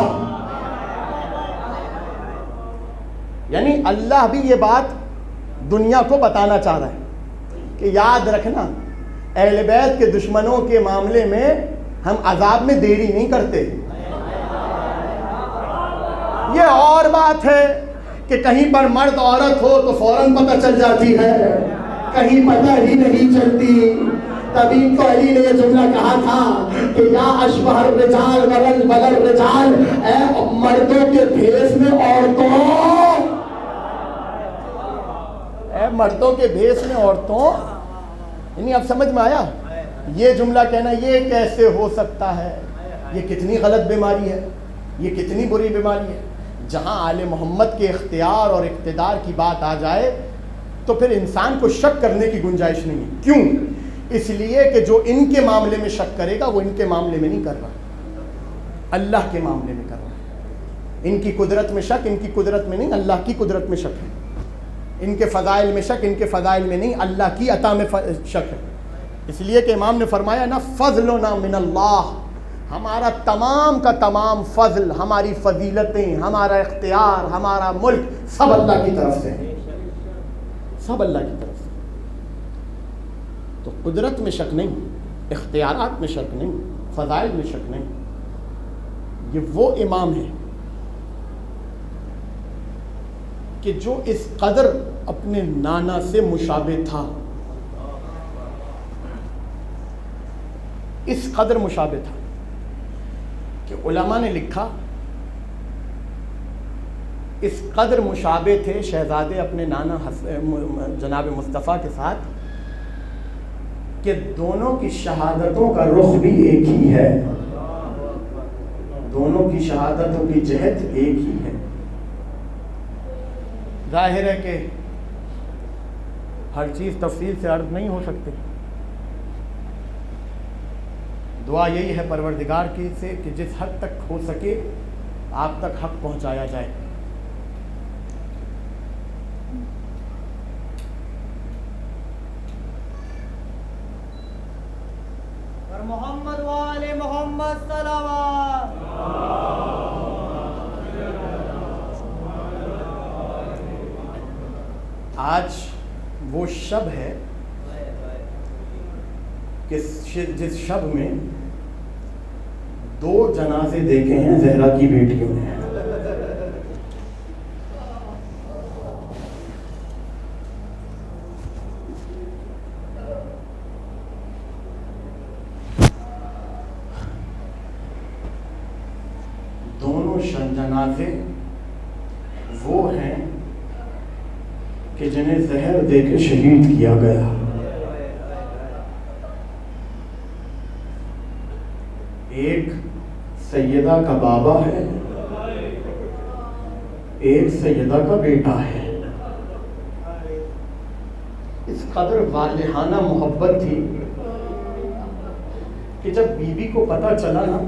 یعنی اللہ بھی یہ بات دنیا کو بتانا چاہ رہا ہے کہ یاد رکھنا اہل بیت کے دشمنوں کے معاملے میں ہم عذاب میں دیری نہیں کرتے. یہ اور بات ہے کہ کہیں پر مرد عورت ہو تو فوراً پتہ چل جاتی ہے، کہیں پتہ ہی نہیں چلتی. تبھی تو علی نے یہ جملہ کہا تھا کہ یا اشبہ الرجال ولل الرجال، اے مردوں کے بھیس میں عورتوں، اے مردوں کے بھیس میں عورتوں. یعنی اب سمجھ میں آیا یہ جملہ کہنا یہ کیسے ہو سکتا ہے؟ یہ کتنی غلط بیماری ہے، یہ کتنی بری بیماری ہے. جہاں آل محمد کے اختیار اور اقتدار کی بات آ جائے تو پھر انسان کو شک کرنے کی گنجائش نہیں ہے. کیوں؟ اس لیے کہ جو ان کے معاملے میں شک کرے گا وہ ان کے معاملے میں نہیں کر رہا، اللہ کے معاملے میں کر رہا ہے. ان کی قدرت میں شک ان کی قدرت میں نہیں، اللہ کی قدرت میں شک ہے. ان کے فضائل میں شک ان کے فضائل میں نہیں، اللہ کی عطا میں شک ہے. اس لیے کہ امام نے فرمایا نا فضلنا من اللہ، ہمارا تمام کا تمام فضل، ہماری فضیلتیں، ہمارا اختیار، ہمارا ملک سب اللہ کی طرف سے ہے، سب اللہ کی طرف سے. تو قدرت میں شک نہیں، اختیارات میں شک نہیں، فضائل میں شک نہیں. یہ وہ امام ہے کہ جو اس قدر اپنے نانا سے مشابہ تھا، اس قدر مشابہ تھا کہ علماء نے لکھا اس قدر مشابہ تھے شہزادے اپنے نانا جناب مصطفیٰ کے ساتھ کہ دونوں کی شہادتوں کا رخ بھی ایک ہی ہے، دونوں کی شہادتوں کی جہت ایک ہی ہے۔ ظاہر ہے کہ ہر چیز تفصیل سے عرض نہیں ہو سکتی، دعا یہی ہے پروردگار کی سے کہ جس حد تک ہو سکے آپ تک حق پہنچایا جائے۔ اور محمد وآل محمد صلوات۔ آج وہ شب ہے کہ جس شب میں 2 جنازے دیکھے ہیں زہرا کی بیٹیوں نے۔ دونوں جنازے وہ ہیں کہ جنہیں زہر دے کے شہید کیا گیا۔ ایک سیدہ کا بابا ہے، ایک سیدہ کا بیٹا ہے۔ اس قدر والہانہ محبت تھی کہ جب بی بی کو پتا چلا نا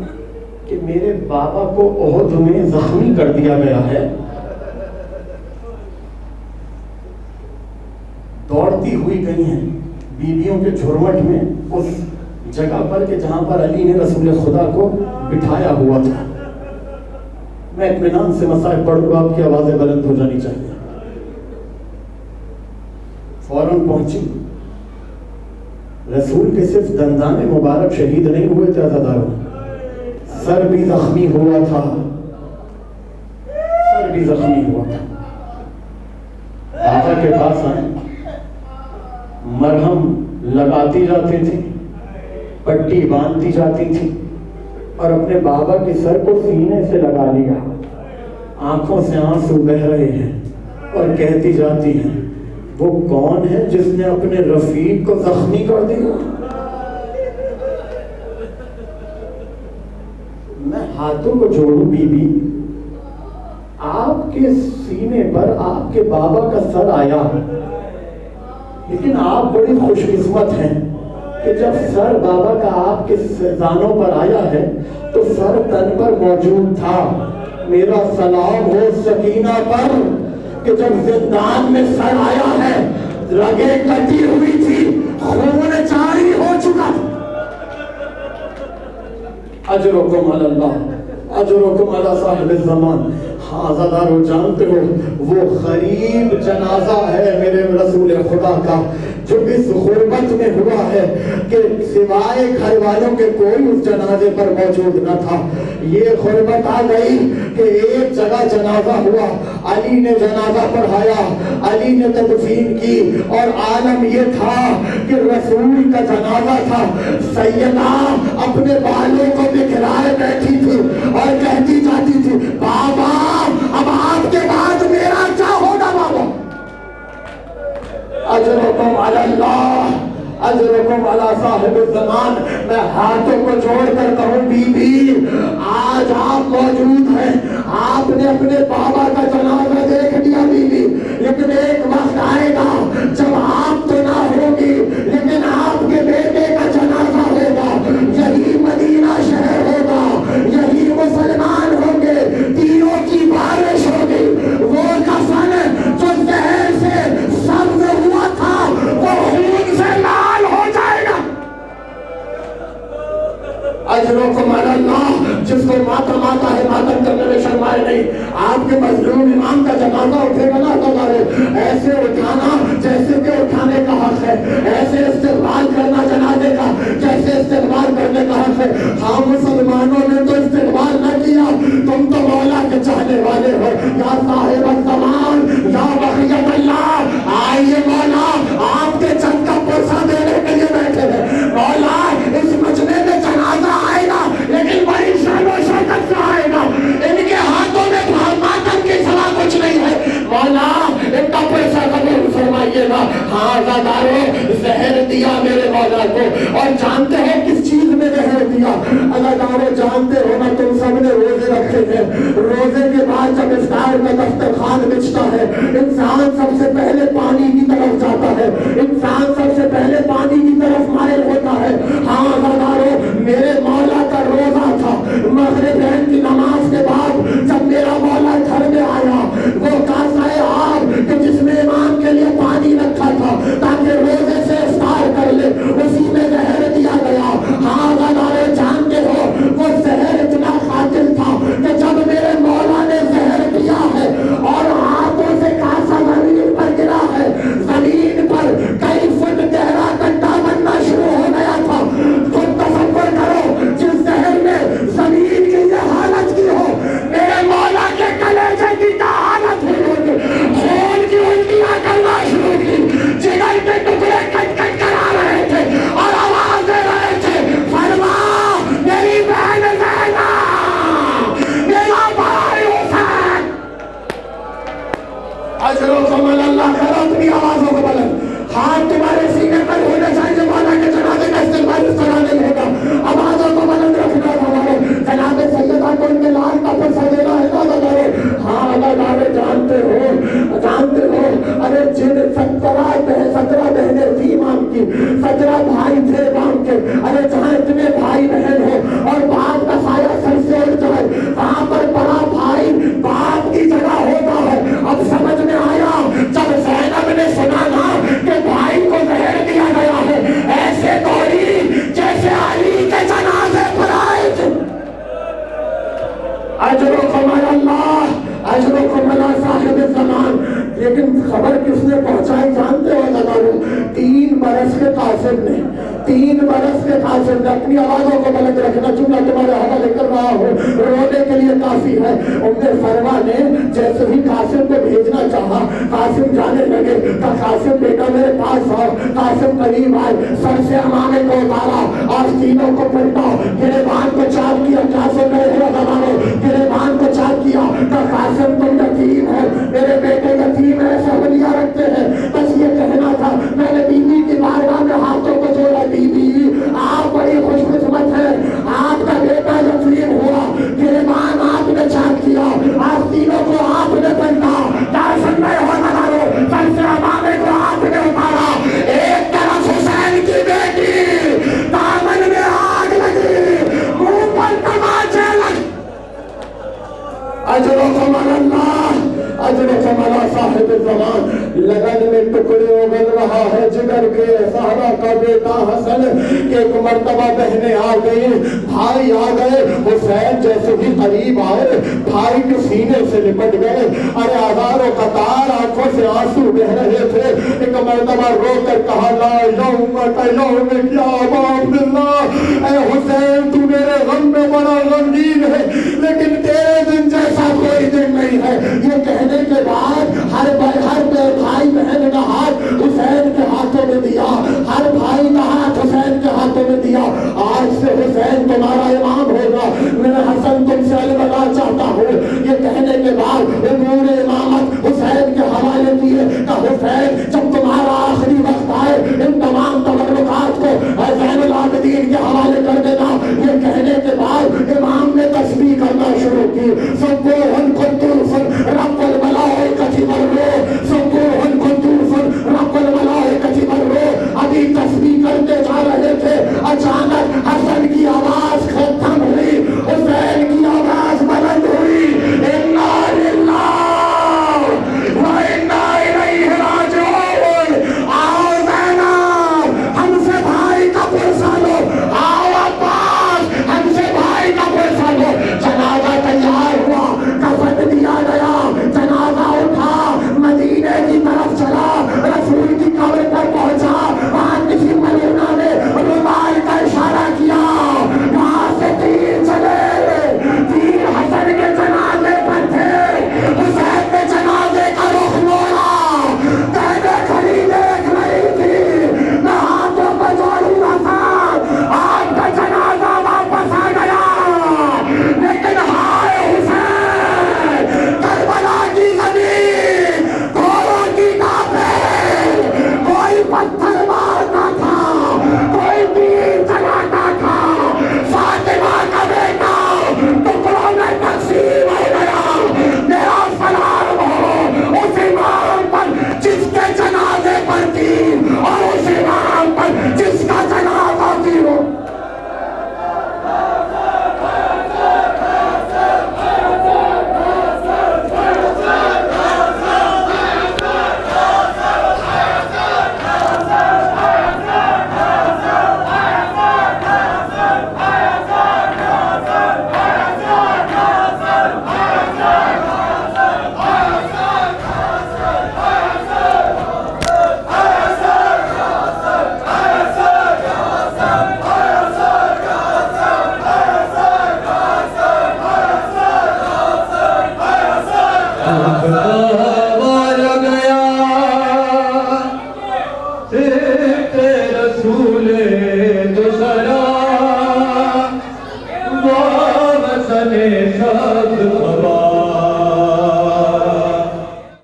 کہ میرے بابا کو احد میں زخمی کر دیا گیا ہے، دوڑتی ہوئی گئی ہیں بیویوں کے جھرمٹ میں اس جگہ پر کہ جہاں پر علی نے رسول خدا کو بٹھایا ہوا تھا۔ میں اطمینان سے مسائل پڑھوں گا، آپ کی آوازیں بلند ہو جانی چاہیے۔ فوراً پہنچی، رسول کے صرف دندان مبارک شہید نہیں ہوئے تھے عزاداروں، سر بھی زخمی ہوا تھا، سر بھی زخمی ہوا تھا۔ بابا کے پاس آئے، مرہم لگاتی جاتی تھی، پٹی باندھتی جاتی تھی، اور اپنے بابا کے سر کو سینے سے لگا لیا، آنکھوں سے آنسو بہہ رہے ہیں، اور کہتی جاتی ہیں وہ کون ہے جس نے اپنے رفیق کو زخمی کر دیا؟ میں ہاتھوں کو جوڑوں بی بی، آپ کے سینے پر آپ کے بابا کا سر آیا، لیکن آپ بڑی خوش قسمت ہیں کہ جب سر بابا کا آپ کے زانوں پر آیا ہے تو سر تن پر موجود تھا۔ میرا سلام ہو سکینہ پر کہ جب زندان میں سر آیا ہے، رگیں کٹی ہوئی تھی، خون جاری ہو چکا تھا۔ اجرکم علی اللہ، اجرکم علی صاحب الزمان۔ ہاں عزادارو جانتے ہو وہ غریب جنازہ ہے میرے رسول خدا کا جو اس غربت میں ہوا ہے کہ سوائے گھر والوں کے کوئی اس جنازے پر موجود نہ تھا۔ یہ غربت آ گئی کہ ایک جگہ جنازہ ہوا، علی نے جنازہ پڑھایا، علی نے تدفین کی، اور عالم یہ تھا کہ رسول کا جنازہ تھا۔ سیدہ اپنے بالوں کو بکھرائے بیٹھی تھی اور کہتی جاتی تھی بابا اب آپ کے بعد میرا کیا ہوگا بابا؟ اجرکم علی اللہ، اجرکم علی صاحب الزمان۔ میں ہاتھوں کو جوڑ کر کہوں بی بی آج آپ موجود ہیں، آپ نے اپنے بابا کا جنازہ دیکھ لیا بی بی، لیکن ایک وقت آئے گا جب آپ تو نہ ہوگی لیکن آپ کے بیٹے کا جنازہ ہوگا، یہی مدینہ شہر ہوگا، یہی مسلمان ہوں گے، تیروں کی بارش ہوگی، وہ کفن جو زہر سے سبز ہوا تھا وہ خون سے لال ہو جائے گا۔ اجرکم علی اللہ۔ جس کو ماتم آتا ہے ماتم کرنے میں شرمائے نہیں۔ آپ کے مظلوم امام کا جنازہ اٹھے گا نا تو ایسے اٹھانا جیسے کہ اٹھانے کا حق ہے، ایسے استقبال کرنا جنازے کا جیسے استقبال کرنے کا حق ہے۔ ہاں مسلمانوں نے تو استقبال نہ کیا، تم تو مولا کے چاہنے والے ہو۔ یا صاحب الزمان، یا بقیت اللہ، آئیے مولا آپ کے چند کا پرسہ دینے کے لیے بیٹھے ہیں۔ مولا اس مجمع میں جنازہ آئے گا لیکن بڑی شان و شوکت سے آئے گا، ان کے ہاتھوں میں ماتم کے سوا کچھ نہیں انسان سب سے پہلے پانی کی طرف جاتا ہے، انسان سب سے پہلے پانی کی طرف مائل ہوتا ہے۔ ہاں غدارو، میرے مولا کا روزہ تھا، مغرب کی نماز کے بعد جب میرا مولا گھر میں آیا، وہ کاسہ آب کہ جس میں امام کے لیے پانی رکھا تھا تاکہ روزے سے افطار کر لے، اسی میں زہر دیا گیا۔ ہاں غدارو، جانتے ہو وہ زہر اتنا قاتل تھا کہ جب میرے مولا نے زہر دیا ہے اور ہاتھوں سے کاسا زمین پر گرا ہے، زمین پر کئی فٹ گہرا گڈھا بننا شروع ہو گیا تھا۔ خود تصور کرو، جس زہر نے زمین کی یہ حالت کی ہو، میرے مولا کے کلیجے کی کیا حالت ہوئی ہوگی؟ خون کی الٹیاں کرنا شروع کی، جگر کے ٹکڑے کٹ کٹ کر آ رہے تھے اور آواز دے رہے تھے، فرما میری بہن زینب، میرا بھائی حسین۔ اجر و کمال اللہ کرو، اپنی آوازوں کو بلند، ہاتھ تمہارے سینے پر ہونے چاہیے، مولا کے جنازے کا استقبال اس طرح نہیں ہوگا، آوازوں کو بلند رکھنا ہمارے جناب سیدہ کو ان کے لال کا پر سجدہ ہے نا بتاؤ۔ ہاں اللہ جانتے ہو ارے جن 17 بہنیں تھی امام کی، 17 بھائی تھے امام کے، ارے جہاں اتنے بھائی بہن ہو اور باپ کا سایہ سر سے اٹھ جائے، وہاں پر بڑا بھائی باپ کی جگہ ہوتا ہے۔ اب سمجھ میں آیا جب زینب نے سنا نا کہ بھائی کو زہر دیا گیا ہے، ایسے دوڑی جیسے علی کے جنازے پر آئے تھے۔ اجر و کمال اللہ، اجر و کمال صاحب زمان۔ لیکن خبر کس نے پہنچائی جانتے ہو غدارو؟ 3 برس کے قاسم نے، 3 برس کے قاسم نے، اپنی آوازوں کو بلند رکھنا، چونکہ تمہارے حوالے کر رہا ہوں، رونے کے لیے کافی ہے۔ فرما نے جیسے ہی قاسم کو بھیجنا چاہا، قاسم جانے لگے، کہا قاسم بیٹا میرے پاس آؤ۔ قاسم قریب آئے، سر سے امامے کو اتارا اور سینوں کو پلٹا، گریبان کو چاک کیا۔ کیا سن رہے ہو غدارو؟ گریبان کو چاک کیا، کہا قاسم تم یتیم ہو، میرے بیٹے یتیم ہے، سہولیاں رکھتے ہیں، بس یہ کہنا تھا۔ میں نے بی بی کی بارگاہ میں ہاتھوں کو جوڑا، بی بی آپ بڑی خوش قسمت ہیں، آپ کا بیٹا یتیم ہوا، گریبان آپ نے چاک کیا، آستینوں کو آپ نے پلٹا۔ کیا سن رہے ہو غدارو؟ سر سے امامے کو آپ نے اتارا، ایک طرف حسین کی بیٹی، دامن میں آگ لگی، منہ پر تماچے لگ۔ اجر و کمال اللہ، اجر و کمال صاحب زمان۔ لگن میں ٹکڑے اگل رہا ہے جگر کے، زہرا کا بیٹا حسن۔ ایک مرتبہ بہنیں آ گئی، بھائی آ گئے، حسین جیسے ہی قریب آئے بھائی کے سینے سے لپٹ گئے۔ ارے ہزاروں قطار آنکھوں سے آنسو بہ رہے تھے۔ ایک مرتبہ رو کر کہا لا یومک یومک یا ابا عبداللہ، اے حسین تو میرے غم میں بڑا غمگین ہے، لیکن تیرے دن جیسا کوئی دن نہیں ہے۔ یہ کہنے کے بعد ہر بھائی بہن کا ہاتھ حسین کے ہاتھوں میں دیا۔